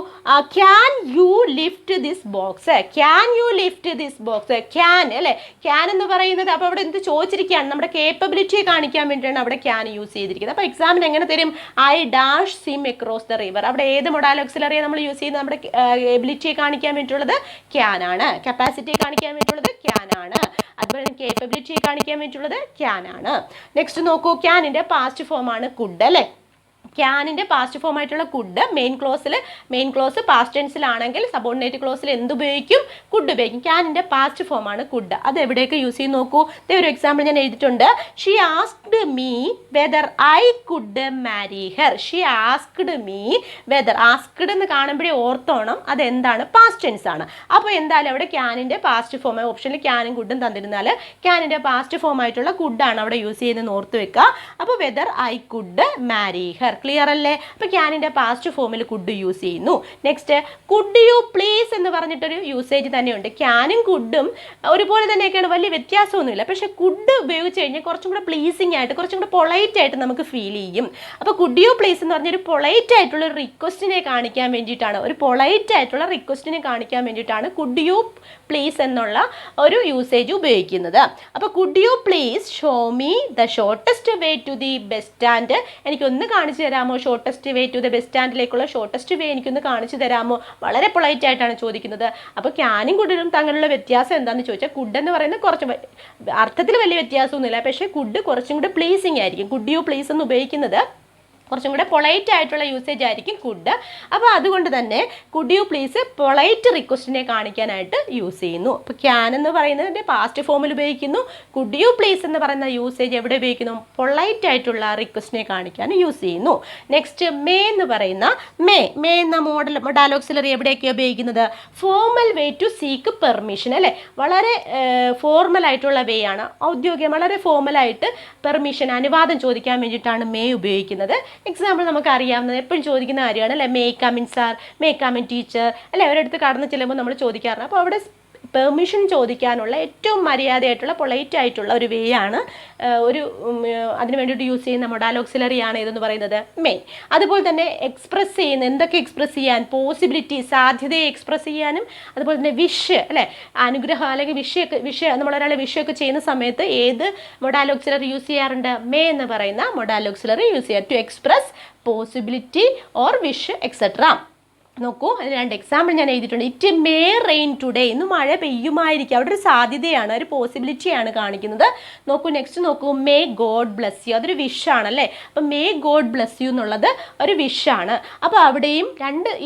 Can you lift this box. Can you lift this box. Can അല്ലേ, ക്യാൻ എന്ന് പറയുന്നത് അപ്പോൾ അവിടെ എന്ത് ചോദിച്ചിരിക്കുകയാണ്? നമ്മുടെ കേപ്പബിലിറ്റിയെ കാണിക്കാൻ വേണ്ടിയിട്ടാണ് അവിടെ ക്യാൻ യൂസ് ചെയ്തിരിക്കുന്നത്. അപ്പോൾ എക്സാമിന് എങ്ങനെ തരും? I dash swim across the river. അവിടെ ഏത് മൊഡാൽ ഓക്സിലറിയെ നമ്മൾ യൂസ് ചെയ്യുന്നത്? നമ്മുടെ എബിലിറ്റിയെ കാണിക്കാൻ വേണ്ടിയിട്ടുള്ളത് ക്യാൻ ആണ്. കപ്പാസിറ്റിയെ കാണിക്കാൻ വേണ്ടിയിട്ടുള്ളത് ക്യാൻ ആണ്. അതുപോലെ കേപ്പബിലിറ്റിയെ കാണിക്കാൻ വേണ്ടിയിട്ടുള്ളത് ക്യാൻ ആണ്. നെക്സ്റ്റ് നോക്കൂ. ക്യാനിൻ്റെ പാസ്റ്റ് ഫോം ആണ് കുഡ് അല്ലേ. ക്യാനിൻ്റെ പാസ്റ്റ് ഫോം ആയിട്ടുള്ള കുഡ് മെയിൻ ക്ലോസ് പാസ്റ്റ് ടെൻസിലാണെങ്കിൽ സബോർഡിനേറ്റ് ക്ലോസിൽ എന്തുപയോഗിക്കും? കുഡ് ഉപയോഗിക്കും. ക്യാനിൻ്റെ പാസ്റ്റ് ഫോം ആണ് കുഡ്. അത് എവിടെയൊക്കെ യൂസ് ചെയ്ത് നോക്കൂ. ഇതേ ഒരു എക്സാമ്പിൾ ഞാൻ എഴുതിയിട്ടുണ്ട്. She asked me whether I could marry her. She asked me whether. Asked എന്ന് കാണുമ്പോഴേ ഓർത്തോണം അതെന്താണ്? പാസ്റ്റ് ടെൻസ് ആണ്. അപ്പോൾ എന്തായാലും അവിടെ ക്യാനിൻ്റെ പാസ്റ്റ് ഫോം, ഓപ്ഷനിൽ ക്യാനും കുഡും തന്നിരുന്നാൽ ക്യാനിൻ്റെ പാസ്റ്റ് ഫോം ആയിട്ടുള്ള കുഡാണ് അവിടെ യൂസ് ചെയ്യുന്നതെന്ന് ഓർത്ത് വെക്കുക. അപ്പോൾ whether I could marry her. Clear അല്ലേ? അപ്പോൾ ക്യാനിൻ്റെ പാസ്റ്റ് ഫോമിൽ കുഡ് യൂസ് ചെയ്യുന്നു. നെക്സ്റ്റ്, കുഡ് യു പ്ലീസ് എന്ന് പറഞ്ഞിട്ടൊരു യൂസേജ് തന്നെയുണ്ട്. ക്യാനും കുഡും ഒരുപോലെ തന്നെയൊക്കെയാണ്, വലിയ വ്യത്യാസമൊന്നുമില്ല. പക്ഷേ കുഡ് ഉപയോഗിച്ച് കഴിഞ്ഞാൽ കുറച്ചും കൂടെ പ്ലീസിങ് ആയിട്ട്, കുറച്ചും കൂടെ പൊളൈറ്റ് ആയിട്ട് നമുക്ക് ഫീൽ ചെയ്യും. അപ്പോൾ കുഡ് യു പ്ലീസ് എന്ന് പറഞ്ഞൊരു പൊളൈറ്റ് ആയിട്ടുള്ള ഒരു റിക്വസ്റ്റിനെ കാണിക്കാൻ വേണ്ടിയിട്ടാണ്, കുഡ് യു പ്ലീസ് എന്നുള്ള ഒരു യൂസേജ് ഉപയോഗിക്കുന്നത്. അപ്പോൾ could you please show me the shortest way to the bus stand. എനിക്കൊന്ന് കാണിച്ചു തരാമോ? Shortest way to the bus സ്റ്റാൻഡിലേക്കുള്ള ഷോർട്ടസ്റ്റ് വേ എനിക്കൊന്ന് കാണിച്ചു തരാമോ? വളരെ പൊളൈറ്റ് ആയിട്ടാണ് ചോദിക്കുന്നത്. അപ്പോൾ ക്യാനും കുഡിനും തമ്മിലുള്ള വ്യത്യാസം എന്താണെന്ന് ചോദിച്ചാൽ, കുഡ് എന്ന് പറയുന്നത് കുറച്ച് അർത്ഥത്തിൽ വലിയ വ്യത്യാസമൊന്നുമില്ല. പക്ഷേ കുഡ് കുറച്ചും കൂടെ പ്ലീസിങ് ആയിരിക്കും. കുഡ് യു പ്ലീസ് എന്ന് ഉപയോഗിക്കുന്നത് കുറച്ചും കൂടെ പൊളൈറ്റ് ആയിട്ടുള്ള യൂസേജ് ആയിരിക്കും കുഡ്. അപ്പോൾ അതുകൊണ്ട് തന്നെ കുഡ് യു പ്ലീസ് പൊളൈറ്റ് റിക്വസ്റ്റിനെ കാണിക്കാനായിട്ട് യൂസ് ചെയ്യുന്നു. അപ്പോൾ ക്യാൻ എന്ന് പറയുന്നതിൻ്റെ പാസ്റ്റ് ഫോമിൽ ഉപയോഗിക്കുന്നു. കുഡ് യു പ്ലീസ് എന്ന് പറയുന്ന യൂസേജ് എവിടെ ഉപയോഗിക്കുന്നു? പൊളൈറ്റ് ആയിട്ടുള്ള റിക്വസ്റ്റിനെ കാണിക്കാൻ യൂസ് ചെയ്യുന്നു. നെക്സ്റ്റ്, മേ എന്ന് പറയുന്ന മേ എന്ന മൊഡാൽ ഓക്സിലറി എവിടെയൊക്കെയാണ് ഉപയോഗിക്കുന്നത്? Formal way to seek permission അല്ലേ. വളരെ ഫോർമൽ ആയിട്ടുള്ള വേ ആണ്, ഔദ്യോഗികം, വളരെ ഫോർമലായിട്ട് പെർമിഷൻ, അനുവാദം ചോദിക്കാൻ വേണ്ടിയിട്ടാണ് മേ ഉപയോഗിക്കുന്നത്. എക്സാമ്പിൾ നമുക്ക് അറിയാവുന്നത് എപ്പോഴും ചോദിക്കുന്ന കാര്യമാണ് അല്ലേ. May come in sir, may come in teacher അല്ലേ. ഒരിടത്ത് കടന്ന് ചെല്ലുമ്പോൾ നമ്മൾ ചോദിക്കാറുണ്ട്. അപ്പോൾ അവിടെ പെർമിഷൻ ചോദിക്കാനുള്ള ഏറ്റവും മര്യാദയായിട്ടുള്ള പൊളൈറ്റ് ആയിട്ടുള്ള ഒരു വേ ആണ് അതിന് വേണ്ടിയിട്ട് യൂസ് ചെയ്യുന്ന മൊഡാൽ ഓക്സിലറി ആണ് ഇതെന്ന് പറയുന്നത് മേ. അതുപോലെ തന്നെ എക്സ്പ്രസ് ചെയ്യുന്ന എന്തൊക്കെ എക്സ്പ്രസ് ചെയ്യാൻ, പോസിബിലിറ്റി സാധ്യതയെ എക്സ്പ്രസ് ചെയ്യാനും അതുപോലെ തന്നെ വിഷ് അല്ലേ, അനുഗ്രഹം അല്ലെങ്കിൽ നമ്മളൊരാളെ വിഷയൊക്കെ ചെയ്യുന്ന സമയത്ത് ഏത് മൊഡാൽ ഓക്സിലറി യൂസ് ചെയ്യാറുണ്ട്? മേ എന്ന് പറയുന്ന മൊഡാൽ ഓക്സിലറി യൂസ് ചെയ്യാം to express possibility or wish etcetera. നോക്കൂ, അതിന് 2 എക്സാമ്പിൾ ഞാൻ എഴുതിയിട്ടുണ്ട്. ഇറ്റ് മേ റെയിൻ ടുഡേ, ഇന്ന് മഴ പെയ്യുമായിരിക്കും. അവിടെ ഒരു സാധ്യതയാണ്, ഒരു പോസിബിലിറ്റിയാണ് കാണിക്കുന്നത്. നോക്കൂ, നെക്സ്റ്റ് നോക്കൂ, മേ ഗോഡ് ബ്ലെസ് യു, അതൊരു വിഷാണ് അല്ലേ. അപ്പം മേ ഗോഡ് ബ്ലെസ് യു എന്നുള്ളത് ഒരു വിഷാണ്. അപ്പോൾ അവിടെയും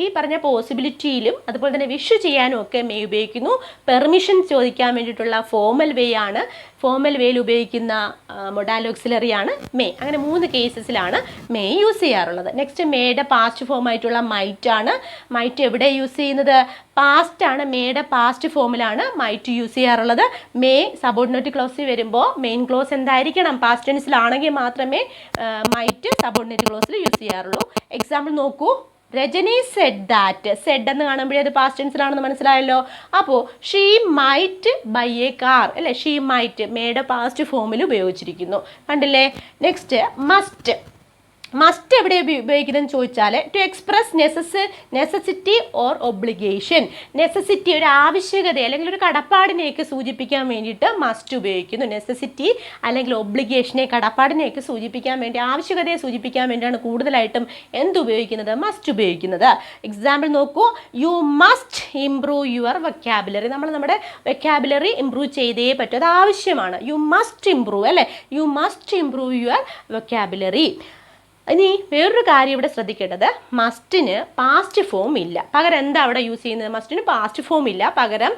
ഈ പറഞ്ഞ പോസിബിലിറ്റിയിലും അതുപോലെ തന്നെ വിഷ് ചെയ്യാനും ഒക്കെ മേ ഉപയോഗിക്കുന്നു. പെർമിഷൻ ചോദിക്കാൻ വേണ്ടിയിട്ടുള്ള ഫോർമൽ വേ ആണ്, ഫോർമൽ വേയിൽ ഉപയോഗിക്കുന്ന മൊഡാൽ ഓക്സിലറി ആണ് മേ. അങ്ങനെ 3 കേസസിലാണ് മേ യൂസ് ചെയ്യാറുള്ളത്. നെക്സ്റ്റ് മേയുടെ പാസ്റ്റ് ഫോം ആയിട്ടുള്ള മൈറ്റ് ആണ്. മൈറ്റ് എവിടെ യൂസ് ചെയ്യുന്നത്? പാസ്റ്റ് ആണ്. മേയുടെ പാസ്റ്റ് ഫോമിലാണ് മൈറ്റ് യൂസ് ചെയ്യാറുള്ളത്. മേ സബോർഡിനേറ്റ് ക്ലോസിൽ വരുമ്പോൾ മെയിൻ ക്ലോസ് എന്തായിരിക്കണം? പാസ്റ്റ് ടെൻസിലാണെങ്കിൽ മാത്രമേ മൈറ്റ് സബോർഡിനേറ്റ് ക്ലോസിൽ യൂസ് ചെയ്യാറുള്ളൂ. എക്സാമ്പിൾ നോക്കൂ, രജനി സെഡ് ദാറ്റ്. സെഡ് എന്ന് കാണുമ്പോഴേ അത് പാസ്റ്റ് ടെൻസിലാണെന്ന് മനസ്സിലായല്ലോ. അപ്പോൾ she might buy a car അല്ലേ. ഷീ മൈറ്റ് മേയുടെ പാസ്റ്റ് ഫോമിൽ ഉപയോഗിച്ചിരിക്കുന്നു, കണ്ടില്ലേ. Next must. മസ്റ്റ് എവിടെ ഉപയോഗിക്കുന്നതെന്ന് ചോദിച്ചാൽ to express necessity or obligation. Necessity ഒരു ആവശ്യകത അല്ലെങ്കിൽ ഒരു കടപ്പാടിനെയൊക്കെ സൂചിപ്പിക്കാൻ വേണ്ടിയിട്ട് മസ്റ്റ് ഉപയോഗിക്കുന്നു. നെസസിറ്റി അല്ലെങ്കിൽ ഒബ്ലിഗേഷനെ, കടപ്പാടിനെയൊക്കെ സൂചിപ്പിക്കാൻ വേണ്ടി, ആവശ്യകതയെ സൂചിപ്പിക്കാൻ വേണ്ടിയാണ് കൂടുതലായിട്ടും ഉപയോഗിക്കുന്നത്? മസ്റ്റ് ഉപയോഗിക്കുന്നത്. എക്സാമ്പിൾ നോക്കൂ, you must improve your vocabulary. നമ്മുടെ വൊക്കാബുലറി ഇംപ്രൂവ് ചെയ്തേ പറ്റൂ, അത് ആവശ്യമാണ്. യു മസ്റ്റ് ഇംപ്രൂവ് അല്ലേ, you must improve your vocabulary. ഇനി വേറൊരു കാര്യം ഇവിടെ ശ്രദ്ധിക്കേണ്ടത്, മസ്റ്റിന് പാസ്റ്റ് ഫോം ഇല്ല. പകരം എന്താ അവിടെ യൂസ് ചെയ്യുന്നത്? മസ്റ്റിന് പാസ്റ്റ് ഫോം ഇല്ല. പകരം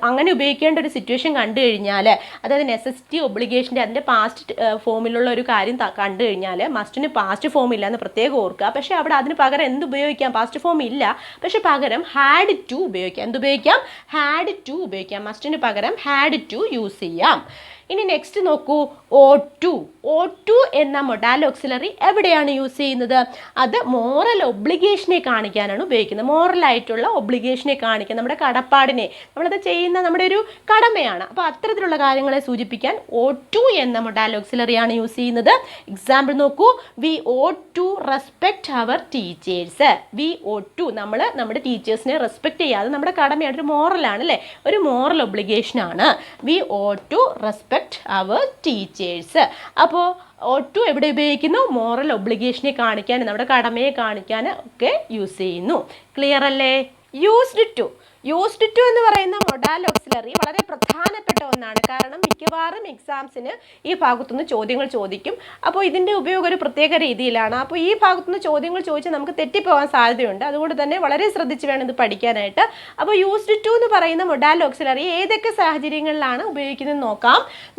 അങ്ങനെ ഉപയോഗിക്കേണ്ട ഒരു സിറ്റുവേഷൻ കണ്ടു കഴിഞ്ഞാൽ, അതായത് നെസസിറ്റി ഒബ്ലിഗേഷൻ്റെ അതിൻ്റെ പാസ്റ്റ് ഫോമിലുള്ള ഒരു കാര്യം കണ്ടു കഴിഞ്ഞാൽ മസ്റ്റിന് പാസ്റ്റ് ഫോം ഇല്ല എന്ന് പ്രത്യേകം ഓർക്കുക. പക്ഷേ അവിടെ അതിന് പകരം എന്ത് ഉപയോഗിക്കാം? പാസ്റ്റ് ഫോം ഇല്ല, പക്ഷെ പകരം ഹാഡ് ടു ഉപയോഗിക്കാം. എന്തുപയോഗിക്കാം? ഹാഡ് ടു ഉപയോഗിക്കാം. മസ്റ്റിന് പകരം ഹാഡ് ടു യൂസ് ചെയ്യാം. ഇനി നെക്സ്റ്റ് നോക്കൂ, O2 എന്ന മൊഡാൽ ഓക്സിലറി എവിടെയാണ് യൂസ് ചെയ്യുന്നത്? അത് മോറൽ ഒബ്ലിഗേഷനെ കാണിക്കാനാണ് ഉപയോഗിക്കുന്നത്. മോറലായിട്ടുള്ള ഒബ്ലിഗേഷനെ കാണിക്കാൻ, നമ്മുടെ കടപ്പാടിനെ, നമ്മളത് ചെയ്യുന്ന നമ്മുടെ ഒരു കടമയാണ്. അപ്പോൾ അത്തരത്തിലുള്ള കാര്യങ്ങളെ സൂചിപ്പിക്കാൻ O2 എന്ന മൊഡാൽ ഓക്സിലറിയാണ് യൂസ് ചെയ്യുന്നത്. എക്സാമ്പിൾ നോക്കൂ, we ought to respect our teachers. We ought to, നമ്മൾ നമ്മുടെ ടീച്ചേഴ്സിനെ റെസ്പെക്റ്റ് ചെയ്യുക, അത് നമ്മുടെ കടമയാണ്, ഒരു മോറലാണ് അല്ലേ, ഒരു മോറൽ ഒബ്ലിഗേഷനാണ്. We ought to respect our teachers. അപ്പോൾ O2 എവിടെ ഉപയോഗിക്കുന്നു? മോറൽ ഒബ്ലിഗേഷനെ കാണിക്കാൻ, നമ്മുടെ കടമയെ കാണിക്കാൻ ഒക്കെ യൂസ് ചെയ്യുന്നു. ക്ലിയർ അല്ലേ? യൂസ്ഡ് ടു എന്ന് പറയുന്ന മൊഡാൽ ഓക്സിലറി വളരെ പ്രധാനപ്പെട്ട ഒന്നാണ്. കാരണം മിക്കവാറും എക്സാംസിന് ഈ ഭാഗത്തുനിന്ന് ചോദ്യങ്ങൾ ചോദിക്കും. അപ്പോൾ ഇതിൻ്റെ ഉപയോഗം ഒരു പ്രത്യേക രീതിയിലാണ്. അപ്പോൾ ഈ ഭാഗത്തുനിന്ന് ചോദ്യങ്ങൾ ചോദിച്ചാൽ നമുക്ക് തെറ്റിപ്പോകാൻ സാധ്യതയുണ്ട്. അതുകൊണ്ട് തന്നെ വളരെ ശ്രദ്ധിച്ച് വേണം ഇത് പഠിക്കാനായിട്ട്. അപ്പോൾ യൂസ്ഡ് ടു എന്ന് പറയുന്ന മൊഡാൽ ഓക്സിലറി ഏതൊക്കെ സാഹചര്യങ്ങളിലാണ് ഉപയോഗിക്കുന്നത്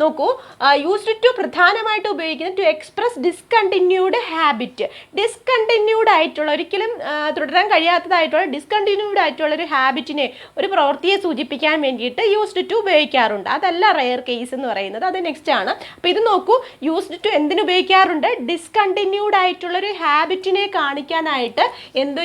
നോക്കൂ. യൂസ്ഡ് ടു പ്രധാനമായിട്ട് ഉപയോഗിക്കുന്നത് to express discontinued habit. Discontinued ആയിട്ടുള്ള, ഒരിക്കലും തുടരാൻ കഴിയാത്തതായിട്ടുള്ള ഡിസ്കണ്ടിന്യൂഡ് ആയിട്ടുള്ള ഒരു ഹാബിറ്റിനെ, ഒരു പ്രവൃത്തിയെ സൂചിപ്പിക്കാൻ വേണ്ടിയിട്ട് യൂസ്ഡ് ടു ഉപയോഗിക്കാറുണ്ട്. അതല്ല റെയർ കേസ് എന്ന് പറയുന്നത്, അത് നെക്സ്റ്റ് ആണ്. അപ്പോൾ ഇത് നോക്കൂ, യൂസ്ഡ് ടു എന്തിനു ഉപയോഗിക്കാറുണ്ട്? ഡിസ്കണ്ടിന്യൂഡ് ആയിട്ടുള്ള ഒരു ഹാബിറ്റിനെ കാണിക്കാനായിട്ട്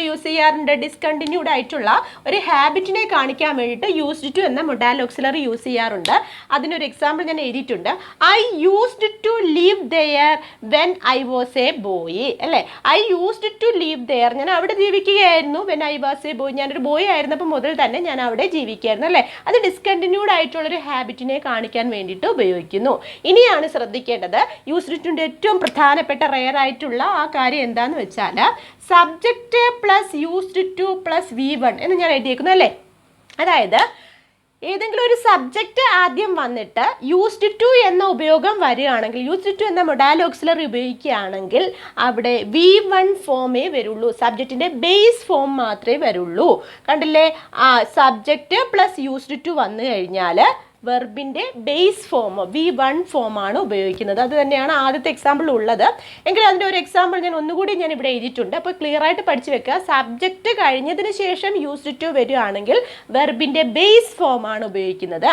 യൂസ് ചെയ്യാറുണ്ട്? ഡിസ്കണ്ടിന്യൂഡ് ആയിട്ടുള്ള ഒരു ഹാബിറ്റിനെ കാണിക്കാൻ വേണ്ടിയിട്ട് യൂസ്ഡ് ടു എന്ന മൊഡാൽ ഓക്സിലറി യൂസ് ചെയ്യാറുണ്ട്. അതിനൊരു എക്സാമ്പിൾ ഞാൻ എഴുതിയിട്ടുണ്ട്. I used to leave there when I was a boy അല്ലേ. I used to leave there, ഞാൻ അവിടെ ജീവിക്കുകയായിരുന്നു. When I was a boy, ഞാനൊരു ബോയ് ആയിരുന്നപ്പോൾ മുതൽ തന്നെ ഞാൻ അവിടെ ജീവിക്കുകയായിരുന്നു അല്ലേ. അത് ഡിസ്കണ്ടിന്യൂഡ് ആയിട്ടുള്ളൊരു ഹാബിറ്റിനെ കാണിക്കാൻ വേണ്ടിയിട്ട് ഉപയോഗിക്കുന്നു. ഇനിയാണ് ശ്രദ്ധിക്കേണ്ടത് യൂസ്ഡ് ടുൻ്റെ ഏറ്റവും പ്രധാനപ്പെട്ട റെയർ ആയിട്ടുള്ള ആ കാര്യം എന്താണെന്ന് വെച്ചാൽ subject plus used two plus V1 എന്ന് ഞാൻ എഴുതിയേക്കുന്നു അല്ലേ. അതായത് ഏതെങ്കിലും ഒരു സബ്ജക്റ്റ് ആദ്യം വന്നിട്ട് യൂസ്ഡ് ടു എന്ന ഉപയോഗം വരികയാണെങ്കിൽ, യൂസ്ഡ് ടു എന്ന മൊഡാൽ ഓക്സിലറി ഉപയോഗിക്കുകയാണെങ്കിൽ അവിടെ V1 ഫോമേ വരുള്ളൂ. സബ്ജക്റ്റിൻ്റെ ബേസ് ഫോം മാത്രമേ വരുള്ളൂ. കണ്ടില്ലേ, സബ്ജക്റ്റ് പ്ലസ് യൂസ്ഡ് ടു വന്നു കഴിഞ്ഞാൽ വെർബിൻ്റെ ബേസ് ഫോം V1 ഫോമാണ് ഉപയോഗിക്കുന്നത്. അത് തന്നെയാണ് ആദ്യത്തെ എക്സാമ്പിൾ ഉള്ളത്. എങ്കിൽ അതിൻ്റെ ഒരു എക്സാമ്പിൾ ഞാൻ ഒന്നുകൂടി ഞാൻ ഇവിടെ എഴുതിയിട്ടുണ്ട്. അപ്പോൾ ക്ലിയർ ആയിട്ട് പഠിച്ചു വെക്കുക. സബ്ജക്റ്റ് കഴിഞ്ഞതിന് ശേഷം യൂസ്ഡ് ടു വരികയാണെങ്കിൽ വെർബിൻ്റെ ബേസ് ഫോമാണ് ഉപയോഗിക്കുന്നത്.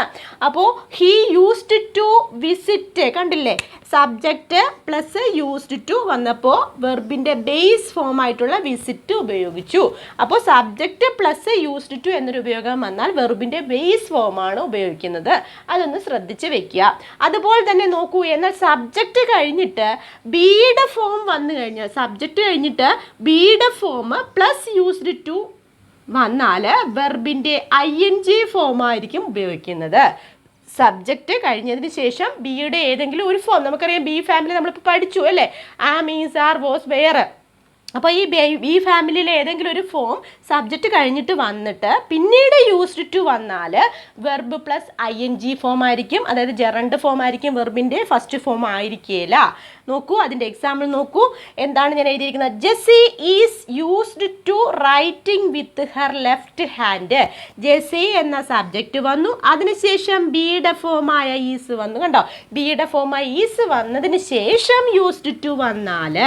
അപ്പോൾ ഹി യൂസ്ഡ് ടു വിസിറ്റ്, കണ്ടില്ലേ, സബ്ജക്റ്റ് പ്ലസ് യൂസ്ഡ് ടു വന്നപ്പോൾ വെർബിൻ്റെ ബേസ് ഫോം ആയിട്ടുള്ള വിസിറ്റ് ഉപയോഗിച്ചു. അപ്പോൾ സബ്ജക്റ്റ് പ്ലസ് യൂസ്ഡ് ടു എന്നൊരു ഉപയോഗം വന്നാൽ വെർബിൻ്റെ ബേസ് ഫോമാണ് ഉപയോഗിക്കുന്നത്. അതൊന്ന് ശ്രദ്ധിച്ച് വെക്കുക. അതുപോലെ തന്നെ നോക്കൂ, എന്നാൽ സബ്ജക്റ്റ് കഴിഞ്ഞിട്ട് ബിയുടെ ഫോം വന്നു കഴിഞ്ഞാൽ, സബ്ജക്റ്റ് കഴിഞ്ഞിട്ട് ബിയുടെ ഫോം പ്ലസ് യൂസ്ഡ് ടു വന്നാൽ വെർബിൻ്റെ ING ഫോം ആയിരിക്കും ഉപയോഗിക്കുന്നത്. സബ്ജക്റ്റ് കഴിഞ്ഞതിന് ശേഷം ബിയുടെ ഏതെങ്കിലും ഒരു ഫോം, നമുക്കറിയാം ബി ഫാമിലി നമ്മളിപ്പോൾ പഠിച്ചു അല്ലേ, ആം, ഈസ്, ആർ, വാസ്, വെയർ. അപ്പോൾ ഈ ഫാമിലിയിലെ ഏതെങ്കിലും ഒരു ഫോം സബ്ജക്റ്റ് കഴിഞ്ഞിട്ട് വന്നിട്ട് പിന്നീട് യൂസ്ഡ് ടു വന്നാൽ വെർബ് പ്ലസ് ING ഫോം ആയിരിക്കും, അതായത് ജെറണ്ട് ഫോം ആയിരിക്കും, വെർബിൻ്റെ ഫസ്റ്റ് ഫോം ആയിരിക്കില്ല. നോക്കൂ, അതിൻ്റെ എക്സാമ്പിൾ നോക്കൂ. എന്താണ് ഞാൻ എഴുതിയിരിക്കുന്നത്? Jessie is used to writing with her left hand. Jessie എന്ന സബ്ജക്റ്റ് വന്നു, അതിനുശേഷം ബിയുടെ ഫോമായ ഈസ് വന്നു. കണ്ടോ, ബിയുടെ ഫോമായ ഈസ് വന്നതിന് ശേഷം യൂസ്ഡ് ടു വന്നാൽ,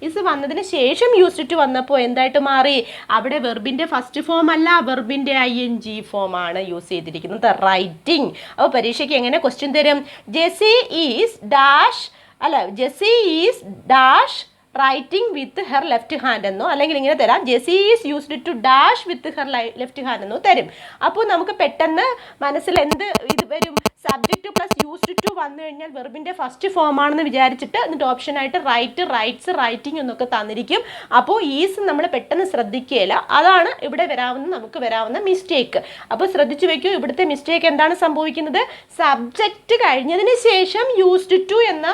ഈസ് വന്നതിന് ശേഷം യൂസ്ഡ് ടു വന്നപ്പോൾ എന്തായിട്ട് മാറി? അവിടെ വെർബിൻ്റെ ഫസ്റ്റ് ഫോം അല്ല, വെർബിൻ്റെ ING ഫോമാണ് യൂസ് ചെയ്തിരിക്കുന്നത്, റൈറ്റിംഗ്. അപ്പോൾ പരീക്ഷയ്ക്ക് എങ്ങനെ ക്വസ്റ്റ്യൻ തരും? ജെസ്സി ഈസ് ഡാഷ്, അല്ല, Jessie is dash writing with her left hand എന്നോ, അല്ലെങ്കിൽ ഇങ്ങനെ തരാം, Jessie is used to dash with her left hand എന്നോ തരും. അപ്പോൾ നമുക്ക് പെട്ടെന്ന് മനസ്സിൽ എന്ത് ഇത് വരും? സബ്ജക്റ്റ് പ്ലസ് യൂസ്ഡ് ടു വന്നു കഴിഞ്ഞാൽ വെർബിൻ്റെ ഫസ്റ്റ് ഫോം ആണെന്ന് വിചാരിച്ചിട്ട് എന്നിട്ട് ഓപ്ഷനായിട്ട് റൈറ്റ്, റൈറ്റ്സ്, റൈറ്റിംഗ് എന്നൊക്കെ തന്നിരിക്കും. അപ്പോൾ ഈസ് നമ്മൾ പെട്ടെന്ന് ശ്രദ്ധിക്കുകയില്ല. അതാണ് ഇവിടെ നമുക്ക് വരാവുന്ന മിസ്റ്റേക്ക്. അപ്പോൾ ശ്രദ്ധിച്ചു വെക്കൂ, ഇവിടുത്തെ മിസ്റ്റേക്ക് എന്താണ് സംഭവിക്കുന്നത്? സബ്ജക്റ്റ് കഴിഞ്ഞതിന് ശേഷം യൂസ്ഡ് ടു എന്ന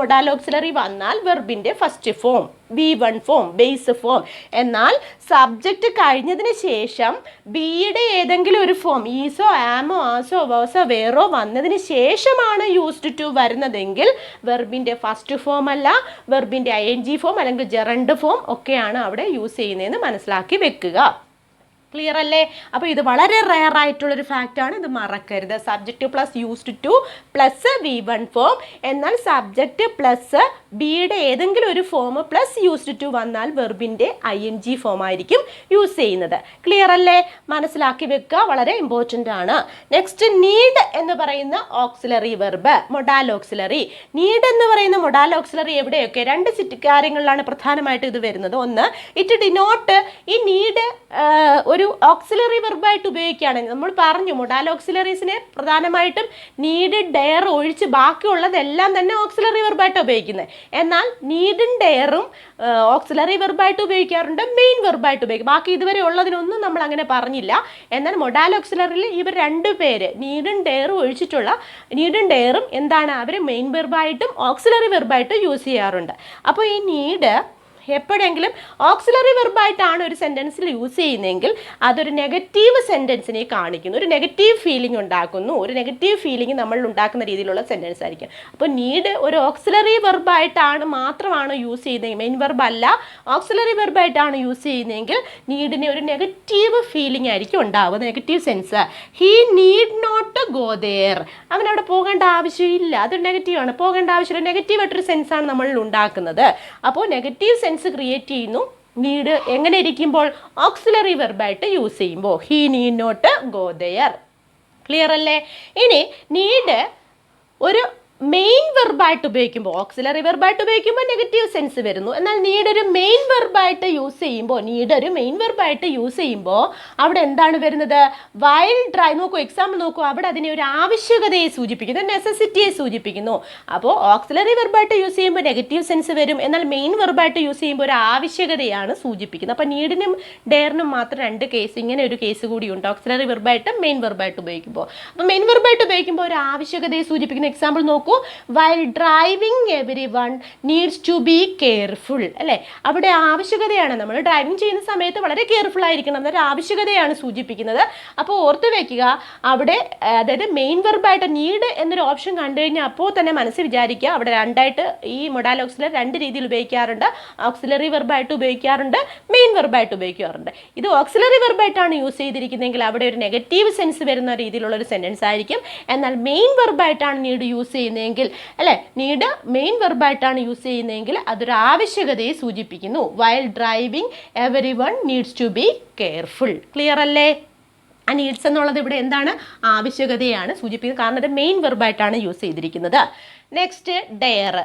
മൊഡാൽ ഓക്സിലറി വന്നാൽ വെർബിൻ്റെ first form V1 form, base form. എന്നാൽ സബ്ജക്റ്റ് കഴിഞ്ഞതിന് ശേഷം ബിയുടെ ഏതെങ്കിലും ഒരു ഫോം, ഈസോ, ആമോ, ആസോ, വാസോ, വേറോ വന്നതിന് ശേഷമാണ് യൂസ്ഡ് ടു വരുന്നതെങ്കിൽ വെർബിൻ്റെ ഫസ്റ്റ് ഫോം അല്ല, വെർബിൻ്റെ ING ഫോം അല്ലെങ്കിൽ ജെറണ്ട് ഫോം ഒക്കെയാണ് അവിടെ യൂസ് ചെയ്യുന്നതെന്ന് മനസ്സിലാക്കി വെക്കുക. ക്ലിയർ അല്ലേ? അപ്പോൾ ഇത് വളരെ റെയർ ആയിട്ടുള്ളൊരു ഫാക്റ്റാണ്, ഇത് മറക്കരുത്. Subject plus used two plus V1 form, എന്നാൽ സബ്ജക്റ്റ് പ്ലസ് ബിയുടെ ഏതെങ്കിലും ഒരു ഫോം പ്ലസ് യൂസ്ഡ് ടു വന്നാൽ വെർബിൻ്റെ ING ഫോം ആയിരിക്കും യൂസ് ചെയ്യുന്നത്. ക്ലിയർ അല്ലേ? മനസ്സിലാക്കി വെക്കുക, വളരെ ഇമ്പോർട്ടൻ്റ് ആണ്. നെക്സ്റ്റ്, നീഡ് എന്ന് പറയുന്ന auxiliary verb, modal auxiliary. Need എന്ന് പറയുന്ന മൊഡാൽ ഓക്സിലറി എവിടെയൊക്കെ? രണ്ട് കാര്യങ്ങളിലാണ് പ്രധാനമായിട്ട് ഇത് വരുന്നത്. ഒന്ന്, ഇറ്റ് ഡിനോട്ട്, ഈ നീഡ് ഒരു ഓക്സിലറി വെർബായിട്ട് ഉപയോഗിക്കുകയാണെങ്കിൽ, നമ്മൾ പറഞ്ഞു മൊഡാൽ ഓക്സിലറീസിനെ പ്രധാനമായിട്ടും നീഡ്, ഡെയർ ഒഴിച്ച് ബാക്കിയുള്ളതെല്ലാം തന്നെ ഓക്സിലറി വെർബായിട്ട് ഉപയോഗിക്കുന്നത്. എന്നാൽ നീഡും ഡെയറും ഓക്സിലറി വെർബായിട്ട് ഉപയോഗിക്കാറുണ്ട്, മെയിൻ വെർബായിട്ട് ഉപയോഗിക്കും. ബാക്കി ഇതുവരെ ഉള്ളതിനൊന്നും നമ്മൾ അങ്ങനെ പറഞ്ഞില്ല. എന്നാൽ മൊഡാൽ ഓക്സിലറിയിൽ ഇവർ രണ്ടു പേര് നീഡും ഡെയറും ഒഴിച്ചിട്ടുള്ള, നീഡും ഡെയറും എന്താണ്, അവർ മെയിൻ വെർബായിട്ടും ഓക്സിലറി വെർബായിട്ടും യൂസ് ചെയ്യാറുണ്ട്. അപ്പോൾ ഈ നീഡ് എപ്പോഴെങ്കിലും ഓക്സിലറി വെർബായിട്ടാണ് ഒരു സെൻറ്റൻസിൽ യൂസ് ചെയ്യുന്നതെങ്കിൽ അതൊരു നെഗറ്റീവ് സെൻറ്റൻസിനെ കാണിക്കുന്നു, ഒരു നെഗറ്റീവ് ഫീലിംഗ് ഉണ്ടാക്കുന്നു. ഒരു നെഗറ്റീവ് ഫീലിംഗ് നമ്മൾ ഉണ്ടാക്കുന്ന രീതിയിലുള്ള സെൻറ്റൻസ് ആയിരിക്കും. അപ്പോൾ നീഡ് ഒരു ഓക്സിലറി വെർബായിട്ടാണ് മാത്രമാണ് യൂസ് ചെയ്യുന്നത്, മെയിൻ വെർബ് അല്ല, ഓക്സിലറി വെർബായിട്ടാണ് യൂസ് ചെയ്യുന്നതെങ്കിൽ നീഡിന് ഒരു നെഗറ്റീവ് ഫീലിംഗ് ആയിരിക്കും ഉണ്ടാവുന്നത്, negative sense. He need not go there, അവനവിടെ പോകേണ്ട ആവശ്യമില്ല, അതൊരു നെഗറ്റീവാണ്, പോകേണ്ട ആവശ്യമില്ല, നെഗറ്റീവായിട്ടൊരു സെൻസാണ് നമ്മൾ ഉണ്ടാക്കുന്നത്. അപ്പോൾ നെഗറ്റീവ് സെൻസ് ക്രിയേറ്റ് ചെയ്യുന്നു നീഡ് എങ്ങനെ ഇരിക്കുമ്പോൾ? ഓക്സിലറി വെർബായിട്ട് യൂസ് ചെയ്യുമ്പോൾ. He need not go there. Clear അല്ലേ? ഇനി നീഡ് ഒരു മെയിൻ വെർബായിട്ട് ഉപയോഗിക്കുമ്പോൾ, ഓക്സിലറി വെർബായിട്ട് ഉപയോഗിക്കുമ്പോൾ നെഗറ്റീവ് സെൻസ് വരുന്നു. എന്നാൽ നീഡ് ഒരു മെയിൻ വെർബായിട്ട് യൂസ് ചെയ്യുമ്പോൾ, അവിടെ എന്താണ് വരുന്നത്? While dry. നോക്കൂ, എക്സാമ്പിൾ നോക്കൂ, അവിടെ അതിനെ ഒരു ആവശ്യകതയെ സൂചിപ്പിക്കുന്നു, നെസസിറ്റിയെ സൂചിപ്പിക്കുന്നു. അപ്പോൾ ഓക്സിലറി വെർബായിട്ട് യൂസ് ചെയ്യുമ്പോൾ നെഗറ്റീവ് സെൻസ് വരും, എന്നാൽ മെയിൻ വെർബായിട്ട് യൂസ് ചെയ്യുമ്പോൾ ഒരു ആവശ്യകതയാണ് സൂചിപ്പിക്കുന്നത്. അപ്പോൾ നീഡിനും ഡെയറിനും മാത്രം രണ്ട് കേസ്, ഇങ്ങനെ ഒരു കേസ് കൂടിയുണ്ട്, ഓക്സിലറി വെർബായിട്ട് മെയിൻ വെർബായിട്ട് ഉപയോഗിക്കുമ്പോൾ. അപ്പോൾ മെയിൻ വെർബായിട്ട് ഉപയോഗിക്കുമ്പോൾ ഒരു ആവശ്യകതയെ സൂചിപ്പിക്കുന്ന എക്സാമ്പിൾ നോക്കൂ. While driving everyone needs to be careful അല്ലേ. അവിടെ ആവശ്യകതയാണ്, നമ്മൾ ഡ്രൈവിംഗ് ചെയ്യുന്ന സമയത്ത് വളരെ കെയർഫുൾ ആയിരിക്കണം എന്നൊരു ആവശ്യകതയാണ് സൂചിപ്പിക്കുന്നത്. അപ്പോൾ ഓർത്ത് വെക്കുക, അവിടെ അതായത് മെയിൻ വെർബായിട്ട് നീഡ് എന്നൊരു ഓപ്ഷൻ കണ്ടു കഴിഞ്ഞാൽ അപ്പോൾ തന്നെ മനസ്സിൽ വിചാരിക്കുക അവിടെ രണ്ടായിട്ട് ഈ മൊഡാൽ ഓക്സിലറി രണ്ട് രീതിയിൽ ഉപയോഗിക്കാറുണ്ട്. ഓക്സിലറി വെർബായിട്ട് ഉപയോഗിക്കാറുണ്ട്, മെയിൻ വെർബായിട്ട് ഉപയോഗിക്കാറുണ്ട്. ഇത് ഓക്സിലറി വെർബായിട്ടാണ് യൂസ് ചെയ്തിരിക്കുന്നതെങ്കിൽ അവിടെ ഒരു നെഗറ്റീവ് സെൻസ് വരുന്ന രീതിയിലുള്ള ഒരു സെൻറ്റൻസ് ആയിരിക്കും. എന്നാൽ മെയിൻ വെർബായിട്ടാണ് നീഡ് യൂസ് ചെയ്യുന്നതെങ്കിൽ അല്ലേ, നീഡ് മെയിൻ വെർബായിട്ടാണ് യൂസ് ചെയ്യുന്നതെങ്കിൽ അതൊരു ആവശ്യകതയെ സൂചിപ്പിക്കുന്നു. While driving everyone needs to be careful. Clear അല്ലേ? ആ നീഡ്സ് എന്നുള്ളത് ഇവിടെ എന്താണ്? ആവശ്യകതയാണ് സൂചിപ്പിക്കുന്നത്. കാരണം ഇത് മെയിൻ വെർബായിട്ടാണ് യൂസ് ചെയ്തിരിക്കുന്നത്. Next dare.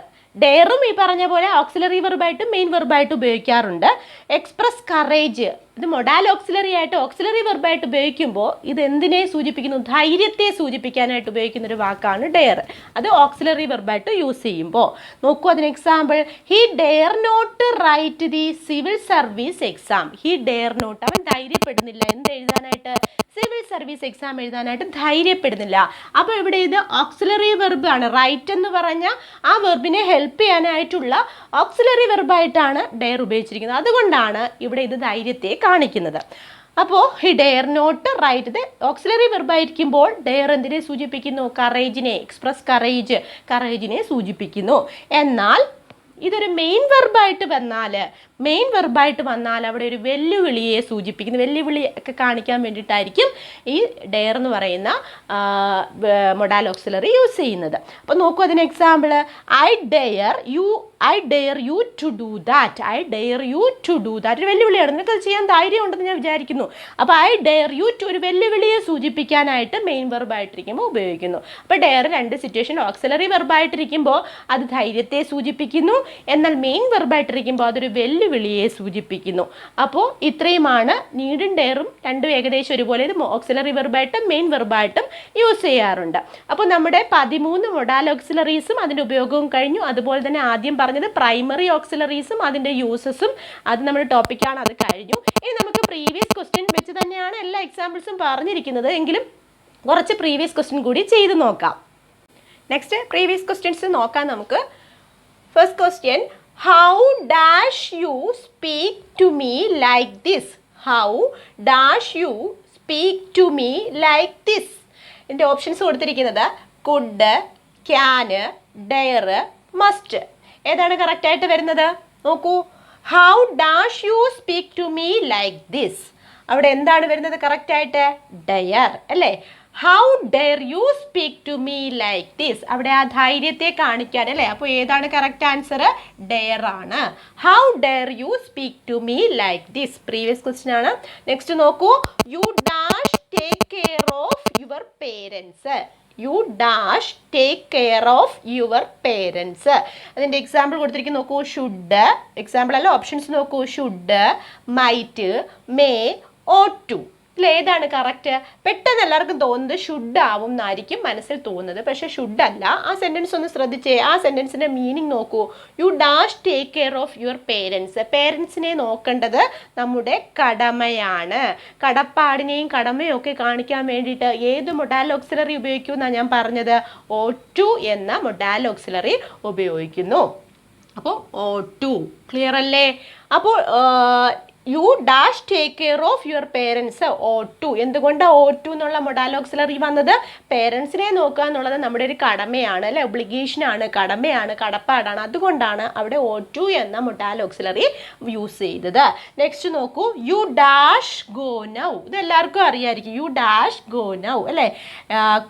ഡെയറും ഈ പറഞ്ഞ പോലെ ഓക്സിലറി വെർബായിട്ടും മെയിൻ വെർബായിട്ടും ഉപയോഗിക്കാറുണ്ട്. എക്സ്പ്രസ് കറേജ്, ഇത് മൊഡാൽ ഓക്സിലറി ആയിട്ട് ഓക്സിലറി വെർബായിട്ട് ഉപയോഗിക്കുമ്പോൾ ഇത് എന്തിനെ സൂചിപ്പിക്കുന്നു? ധൈര്യത്തെ സൂചിപ്പിക്കാനായിട്ട് ഉപയോഗിക്കുന്ന ഒരു വാക്കാണ് ഡെയർ. അത് ഓക്സിലറി വെർബായിട്ട് യൂസ് ചെയ്യുമ്പോൾ നോക്കൂ. അതിന് example, he dare not write the civil service exam. He dare not, അവൻ ധൈര്യപ്പെടുന്നില്ല എന്ത് എഴുതാനായിട്ട്? സിവിൽ സർവീസ് എക്സാം എഴുതാനായിട്ട് ധൈര്യപ്പെടുന്നില്ല. അപ്പോൾ ഇവിടെ ഇത് ഓക്സിലറി വെർബാണ്. റൈറ്റ് എന്ന് പറഞ്ഞ ആ വെർബിനെ ഹെൽപ്പ് ചെയ്യാനായിട്ടുള്ള ഓക്സിലറി വെർബായിട്ടാണ് ഡെയർ ഉപയോഗിച്ചിരിക്കുന്നത്. അതുകൊണ്ടാണ് ഇവിടെ ഇത് ധൈര്യത്തെ കാണിക്കുന്നത്. അപ്പോൾ ഹി ഡെയർ നോട്ട് റൈറ്റ്, ഇത് ഓക്സിലറി വെർബായിരിക്കുമ്പോൾ ഡെയർ എന്തിനെ സൂചിപ്പിക്കുന്നു? കറേജിനെ, എക്സ്പ്രസ് കറേജിനെ സൂചിപ്പിക്കുന്നു. എന്നാൽ ഇതൊരു മെയിൻ വെർബായിട്ട് വന്നാൽ അവിടെ ഒരു വെല്ലുവിളിയെ സൂചിപ്പിക്കുന്നു. വെല്ലുവിളി ഒക്കെ കാണിക്കാൻ വേണ്ടിയിട്ടായിരിക്കും ഈ ഡെയർ എന്ന് പറയുന്ന മൊഡാൽ ഓക്സിലറി യൂസ് ചെയ്യുന്നത്. അപ്പോൾ നോക്കൂ, അതിന് example, I dare you to do that. I dare you to do that ഒരു വെല്ലുവിളിയാണ്. നിങ്ങൾക്ക് അത് ചെയ്യാൻ ധൈര്യം ഉണ്ടെന്ന് ഞാൻ വിചാരിക്കുന്നു. അപ്പോൾ ഐ ഡെയർ യു ടു ഒരു വെല്ലുവിളിയെ സൂചിപ്പിക്കാനായിട്ട് മെയിൻ വെർബായിട്ടിരിക്കുമ്പോൾ ഉപയോഗിക്കുന്നു. അപ്പോൾ ഡെയർ രണ്ട് സിറ്റുവേഷൻ, ഓക്സിലറി വെർബായിട്ടിരിക്കുമ്പോൾ അത് ധൈര്യത്തെ സൂചിപ്പിക്കുന്നു, എന്നാൽ മെയിൻ വെർബായിട്ടിരിക്കുമ്പോൾ അതൊരു വെല്ലുവിളിയെ സൂചിപ്പിക്കുന്നു. അപ്പോൾ ഇത്രയുമാണ് നീഡും ഡെയറും രണ്ടും ഏകദേശം ഒരുപോലെ. ഇത് ഓക്സിലറി വെർബായിട്ടും മെയിൻ വെർബായിട്ടും യൂസ് ചെയ്യാറുണ്ട്. അപ്പോൾ നമ്മുടെ 13 മൊഡാൽ ഓക്സിലറീസും അതിൻ്റെ ഉപയോഗവും കഴിഞ്ഞു. അതുപോലെ തന്നെ ആദ്യം പറഞ്ഞത് പ്രൈമറി ഓക്സിലറീസും അതിൻ്റെ യൂസസും അത് നമ്മുടെ ടോപ്പിക്കാണ്, അത് കഴിഞ്ഞു. ഇനി നമുക്ക് പ്രീവിയസ് ക്വസ്റ്റ്യൻ വെച്ച് തന്നെയാണ് എല്ലാ എക്സാമ്പിൾസും പറഞ്ഞിരിക്കുന്നത്, എങ്കിലും കുറച്ച് പ്രീവിയസ് ക്വസ്റ്റ്യൻ കൂടി ചെയ്ത് നോക്കാം. നെക്സ്റ്റ് പ്രീവിയസ് ക്വസ്റ്റ്യൻസ് നോക്കാം നമുക്ക്. First question, how dash you speak to me like this? How dash you speak to me like this? ഇതിൻ്റെ ഓപ്ഷൻസ് കൊടുത്തിരിക്കുന്നത് could, can, dare, must. ഏതാണ് കറക്റ്റായിട്ട് വരുന്നത്? നോക്കൂ, how dash you speak to me like this? അവിടെ എന്താണ് വരുന്നത് കറക്റ്റായിട്ട്? dare അല്ലേ? How dare you speak to me like this, അവിടെ ആ ധൈര്യത്തെ കാണിക്കാൻ അല്ലേ. അപ്പോൾ ഏതാണ് കറക്റ്റ് ആൻസർ? ഡെയർ ആണ്. How dare you speak to me like this previous question ആണ്. നെക്സ്റ്റ് നോക്കൂ, you dash take care of your parents. You dash take care of your parents. അതിൻ്റെ എക്സാമ്പിൾ കൊടുത്തിരിക്കുന്നു, നോക്കൂ. ഷുഡ്, എക്സാമ്പിൾ അല്ല, options നോക്കൂ. Should, might, may, ought to. ഏതാണ് correct? പെട്ടെന്ന് എല്ലാവർക്കും തോന്നുന്നത് ഷുഡ് ആവും എന്നായിരിക്കും മനസ്സിൽ തോന്നുന്നത്, പക്ഷെ ഷുഡ് അല്ല. ആ സെൻറ്റൻസ് ഒന്ന് ശ്രദ്ധിച്ചേ. ആ സെൻറ്റൻസിൻ്റെ മീനിങ് നോക്കൂ. You dash take care of your parents. പേരൻസിനെ നോക്കേണ്ടത് നമ്മുടെ കടമയാണ്. കടപ്പാടിനെയും കടമയും ഒക്കെ കാണിക്കാൻ വേണ്ടിയിട്ട് ഏത് മൊഡാൽ ഓക്സിലറി ഉപയോഗിക്കൂ എന്നാണ് ഞാൻ പറഞ്ഞത്? ought to എന്ന മൊഡാൽ ഓക്സിലറി ഉപയോഗിക്കുന്നു. അപ്പോൾ ought to ക്ലിയർ അല്ലേ? അപ്പോൾ you dash take care of your parents ought to. എന്തുകൊണ്ടാണ് ought to എന്നുള്ള മൊഡാൽ ഓക്സിലറി വന്നത്? പേരൻസിനെ നോക്കുക എന്നുള്ളത് നമ്മുടെ ഒരു കടമയാണ് അല്ലെ, ഒബ്ലിഗേഷനാണ്, കടമയാണ്, കടപ്പാടാണ്. അതുകൊണ്ടാണ് അവിടെ ought to എന്ന മൊഡാൽ ഓക്സിലറി യൂസ് ചെയ്തത്. നെക്സ്റ്റ് നോക്കൂ, യു ഡാഷ് ഗോ നൗ. ഇത് എല്ലാവർക്കും അറിയാമായിരിക്കും. യു ഡാഷ് ഗോ നൗ അല്ലേ.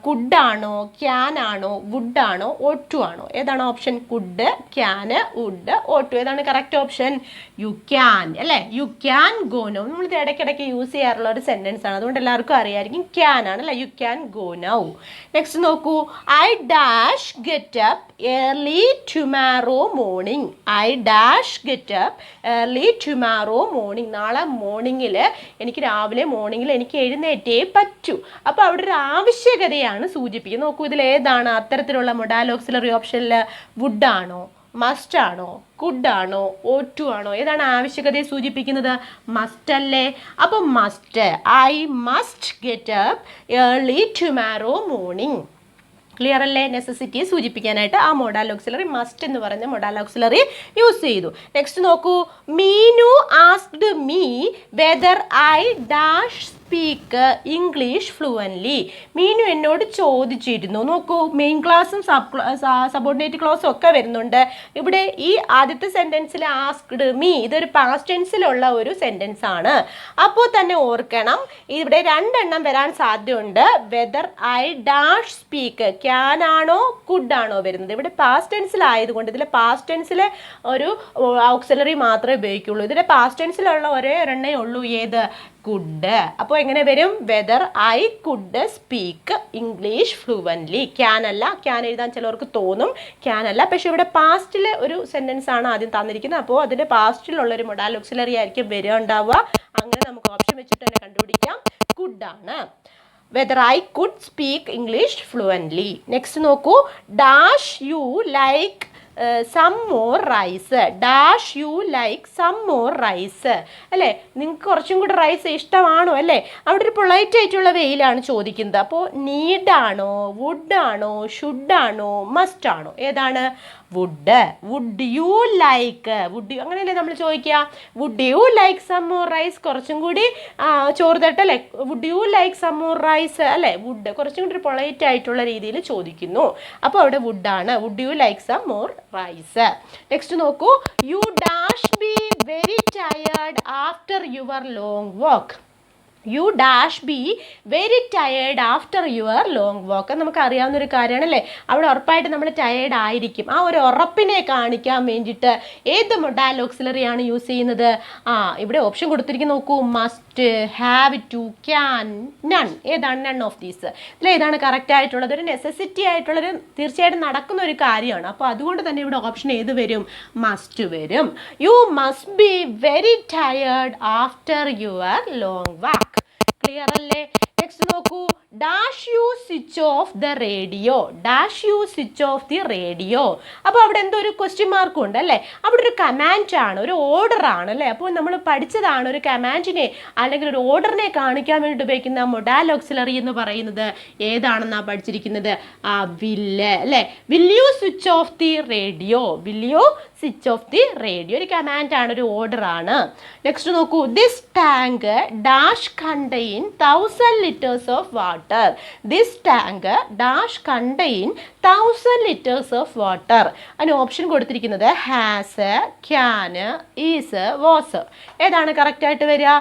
കുഡ് ആണോ, ക്യാൻ ആണോ, വുഡ് ആണോ, ought to ആണോ? ഏതാണ് option? Could, can, would, ought to. ഏതാണ് കറക്റ്റ് ഓപ്ഷൻ? യു ക്യാൻ അല്ലേ. യു ക്യാൻ ഗോ നൗ നമ്മളിത് ഇടയ്ക്കിടയ്ക്ക് യൂസ് ചെയ്യാറുള്ള ഒരു സെൻറ്റൻസ് ആണ്, അതുകൊണ്ട് എല്ലാവർക്കും അറിയാമായിരിക്കും. ക്യാൻ ആണ് അല്ലേ. You can go now. Next നോക്കൂ, I dash get up early tomorrow morning. I dash get up early tomorrow morning. നാളെ മോർണിംഗിൽ രാവിലെ മോർണിംഗിൽ എനിക്ക് എഴുന്നേറ്റേ പറ്റൂ. അപ്പോൾ അവിടെ ഒരു ആവശ്യകതയാണ് സൂചിപ്പിക്കുന്നത്. നോക്കൂ, ഇതിൽ ഏതാണ് അത്തരത്തിലുള്ള മൊഡാൽ ഓക്സിലറി ഓപ്ഷനിൽ? വുഡ് ആണോ, മസ്റ്റ് ആണോ, കുഡ് ആണോ, ought to ആണോ? ഏതാണ് ആവശ്യകതയെ സൂചിപ്പിക്കുന്നത്? മസ്റ്റ് അല്ലേ. അപ്പോൾ must, I must get up early tomorrow morning. Clear അല്ലേ? നെസസിറ്റിയെ സൂചിപ്പിക്കാനായിട്ട് ആ മോഡാൽ ഓക്സിലറി മസ്റ്റ് എന്ന് പറയുന്ന മോഡാൽ ഓക്സിലറി യൂസ് ചെയ്തു. നെക്സ്റ്റ് നോക്കൂ, Meenu asked me whether I dash speak English fluently. Meenu എന്നോട് ചോദിച്ചിരുന്നു. നോക്കൂ, മെയിൻ ക്ലാസ്സും സബോർഡിനേറ്റ് ക്ലോസും ഒക്കെ വരുന്നുണ്ട്. ഇവിടെ ഈ ആദ്യത്തെ സെൻറ്റൻസിൽ ആസ്ക്ഡ് മീ ഇതൊരു പാസ്റ്റ് ടെൻസിലുള്ള ഒരു സെൻറ്റൻസ് ആണ്. അപ്പോൾ തന്നെ ഓർക്കണം ഇവിടെ രണ്ടെണ്ണം വരാൻ സാധ്യതയുണ്ട്. Whether I dash speak can ആണോ കുഡ് ആണോ വരുന്നത്. ഇവിടെ പാസ്റ്റ് ടെൻസിലായതുകൊണ്ട് ഇതിലെ പാസ്റ്റ് ടെൻസിലെ ഒരു ഓക്സിലറി മാത്രമേ ഉപയോഗിക്കുള്ളൂ. ഇതിലെ പാസ്റ്റ് ടെൻസിലുള്ള ഒരേ ഒരെണ്ണേ ഉള്ളൂ, ഏത്? കുഡ്. അപ്പോൾ എങ്ങനെ വരും? Whether I could speak English fluently. Can അല്ല, ക്യാൻ എഴുതാൻ ചിലവർക്ക് തോന്നും, ക്യാൻ അല്ല. പക്ഷെ ഇവിടെ പാസ്റ്റിലെ ഒരു സെൻറ്റൻസ് ആണ് ആദ്യം തന്നിരിക്കുന്നത്. അപ്പോൾ അതിൻ്റെ പാസ്റ്റിലുള്ള ഒരു മൊഡാൽ ഓക്സിലറി ആയിരിക്കും വരിക ഉണ്ടാവുക. അങ്ങനെ നമുക്ക് ഓപ്ഷൻ വെച്ചിട്ട് തന്നെ കണ്ടുപിടിക്കാം, കുഡ് ആണ്. Whether I could speak English fluently. Next നോക്കൂ, dash you like some more rice. Dash you like some more rice അല്ലേ? നിങ്ങൾക്ക് കുറച്ചും കൂടി റൈസ് ഇഷ്ടമാണോ അല്ലേ? അവിടെ ഒരു പൊളൈറ്റ് ആയിട്ടുള്ള വെയിലാണ് ചോദിക്കുന്നത്. അപ്പോൾ നീഡാണോ, വുഡ് ആണോ, ഷുഡ് ആണോ, മസ്റ്റ് ആണോ? ഏതാണ്? Would. Would you like, would you അങ്ങനെയല്ലേ നമ്മൾ ചോദിക്കുക. Would you like some more rice, കുറച്ചും കൂടി ചോറ് തട്ടല്ലേ? Would you like some more rice അല്ലേ? വുഡ് കുറച്ചും കൂടി ഒരു പൊളൈറ്റ് ആയിട്ടുള്ള രീതിയിൽ ചോദിക്കുന്നു. അപ്പോൾ അവിടെ വുഡാണ്. Would you like some more rice. Next നോക്കൂ, you dash be very tired after your long walk. You dash be very tired after your long വാക്ക്. നമുക്ക് അറിയാവുന്നൊരു കാര്യമാണ് അല്ലേ? അവിടെ ഉറപ്പായിട്ട് നമ്മൾ ടയേർഡ് ആയിരിക്കും. ആ ഒരു ഉറപ്പിനെ കാണിക്കാൻ വേണ്ടിയിട്ട് ഏത് മൊഡാൽ ഓക്സിലറിയാണ് യൂസ് ചെയ്യുന്നത്? ഇവിടെ ഓപ്ഷൻ കൊടുത്തിരിക്കുന്ന നോക്കൂ, must, have to, can, none. None of ഓഫ് ദീസ്? ഇതിലേതാണ് കറക്റ്റ് ആയിട്ടുള്ളത്? ഒരു നെസസിറ്റി ആയിട്ടുള്ളൊരു തീർച്ചയായിട്ടും നടക്കുന്ന ഒരു കാര്യമാണ്. അപ്പോൾ അതുകൊണ്ട് തന്നെ ഇവിടെ ഓപ്ഷൻ ഏത് വരും? മസ്റ്റ് വരും. You must be very tired after your long walk. Clear അല്ലേ? നെക്സ്റ്റ് നോക്കൂ, dash U switch off the radio. Dash you switch off the radio. അപ്പോൾ അവിടെ എന്തോ ഒരു ക്വസ്റ്റ്യൻ മാർക്കും ഉണ്ട് അല്ലേ? അവിടെ ഒരു കമാൻഡ് ആണ്, ഒരു ഓർഡർ ആണ് അല്ലേ? അപ്പോൾ നമ്മൾ പഠിച്ചതാണ് ഒരു കമാൻഡിനെ അല്ലെങ്കിൽ ഒരു ഓർഡറിനെ കാണിക്കാൻ വേണ്ടിയിട്ട് ഉപയോഗിക്കുന്ന മൊഡാൽ ഓക്സിലറി എന്ന് പറയുന്നത് ഏതാണെന്നാണ് പഠിച്ചിരിക്കുന്നത്? വില്ല് അല്ലേ? Will you switch off the radio. Will you switch off the radio ഒരു കമാൻഡ് ആണ്, ഒരു ഓർഡർ ആണ്. നെക്സ്റ്റ് നോക്കൂ, this tank dash contain 1000 liters of water. This tank dash contain 1000 liters of water. അതിന് ഓപ്ഷൻ കൊടുത്തിരിക്കുന്നത് ഹാസ്, ക്യാൻ, ഈസ്, വാസ്. ഏതാണ് correct ആയിട്ട് വരിക?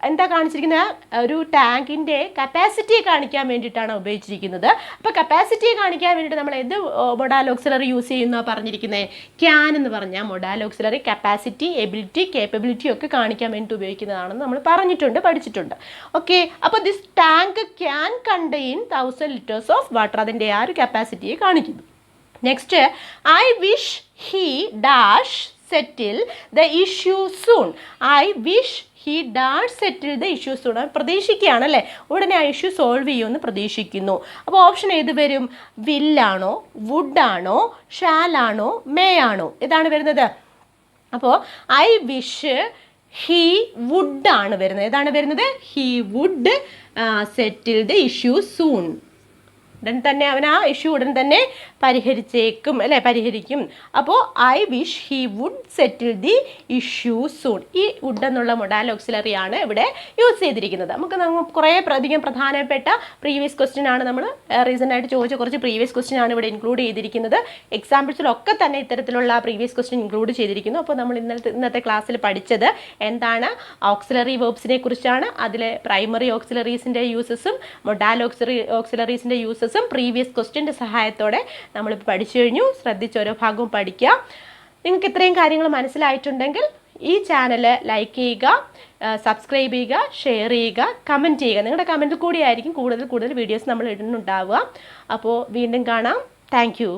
എന്താ കാണിച്ചിരിക്കുന്നത്? ഒരു ടാങ്കിൻ്റെ കപ്പാസിറ്റിയെ കാണിക്കാൻ വേണ്ടിയിട്ടാണ് ഉപയോഗിച്ചിരിക്കുന്നത്. അപ്പോൾ കപ്പാസിറ്റിയെ കാണിക്കാൻ വേണ്ടിയിട്ട് നമ്മൾ ഏത് മൊഡാൽ ഓക്സിലറി യൂസ് ചെയ്യുന്ന പറഞ്ഞിരിക്കുന്നത്? ക്യാൻ എന്ന് പറഞ്ഞാൽ modal auxiliary capacity, ability, capability ഒക്കെ കാണിക്കാൻ വേണ്ടി ഉപയോഗിക്കുന്നതാണെന്ന് നമ്മൾ പറഞ്ഞിട്ടുണ്ട്, പഠിച്ചിട്ടുണ്ട്. ഓക്കെ, അപ്പോൾ this tank can contain 1000 liters of water. അതിൻ്റെ ആ ഒരു കപ്പാസിറ്റിയെ കാണിക്കുന്നു. Next, I wish he dash settle the issue soon. I wish he dash settle the issue soon. പ്രതീക്ഷിക്കുകയാണ് അല്ലേ? ഉടനെ ആ ഇഷ്യൂ സോൾവ് ചെയ്യുമെന്ന് പ്രതീക്ഷിക്കുന്നു. അപ്പോൾ ഓപ്ഷൻ ഏത് വരും? വില്ലാണോ, വുഡാണോ, ഷാലാണോ, മേ ആണോ? ഇതാണ് വരുന്നത്. അപ്പോൾ ഐ വിഷ് ഹി വുഡ് ആണ് വരുന്നത്. ഏതാണ് വരുന്നത്? He would settle the issue soon. ഉടൻ തന്നെ അവൻ ആ ഇഷ്യൂ ഉടൻ തന്നെ പരിഹരിച്ചേക്കും അല്ലേ? പരിഹരിക്കും. അപ്പോൾ I wish he would settle the issue soon. ഈ വുഡ് എന്നുള്ള മൊഡാൽ ഓക്സിലറി ആണ് ഇവിടെ യൂസ് ചെയ്തിരിക്കുന്നത്. നമുക്ക് കുറേ അധികം പ്രധാനപ്പെട്ട പ്രീവിയസ് ക്വസ്റ്റ്യൻ ആണ് നമ്മൾ റീസെൻ്റ് ആയിട്ട് ചോദിച്ച കുറച്ച് പ്രീവിയസ് ക്വസ്റ്റ്യൻ ആണ് ഇവിടെ ഇൻക്ലൂഡ് ചെയ്തിരിക്കുന്നത്. എക്സാമ്പിൾസിലൊക്കെ തന്നെ ഇത്തരത്തിലുള്ള പ്രീവിയസ് ക്വസ്റ്റ്യൻ ഇൻക്ലൂഡ് ചെയ്തിരിക്കുന്നു. അപ്പോൾ നമ്മൾ ഇന്നത്തെ ക്ലാസ്സിൽ പഠിച്ചത് എന്താണ്? ഓക്സിലറി വേർബ്സിനെ കുറിച്ചാണ്. അതിലെ പ്രൈമറി ഓക്സിലറീസിൻ്റെ യൂസസും മൊഡാൽ ഓക്സിലറീസിൻ്റെ യൂസസും പ്രീവിയസ് ക്വസ്റ്റ്യൻ്റെ സഹായത്തോടെ നമ്മളിപ്പോൾ പഠിച്ചു കഴിഞ്ഞു. ശ്രദ്ധിച്ച് ഓരോ ഭാഗവും പഠിക്കുക. നിങ്ങൾക്ക് ഇത്രയും കാര്യങ്ങൾ മനസ്സിലായിട്ടുണ്ടെങ്കിൽ ഈ ചാനൽ ലൈക്ക് ചെയ്യുക, സബ്സ്ക്രൈബ് ചെയ്യുക, ഷെയർ ചെയ്യുക, കമൻറ്റ് ചെയ്യുക. നിങ്ങളുടെ കമൻറ്റിൽ കൂടിയായിരിക്കും കൂടുതൽ വീഡിയോസ് നമ്മൾ ഇടുന്നുണ്ടാവുക. അപ്പോൾ വീണ്ടും കാണാം. Thank you.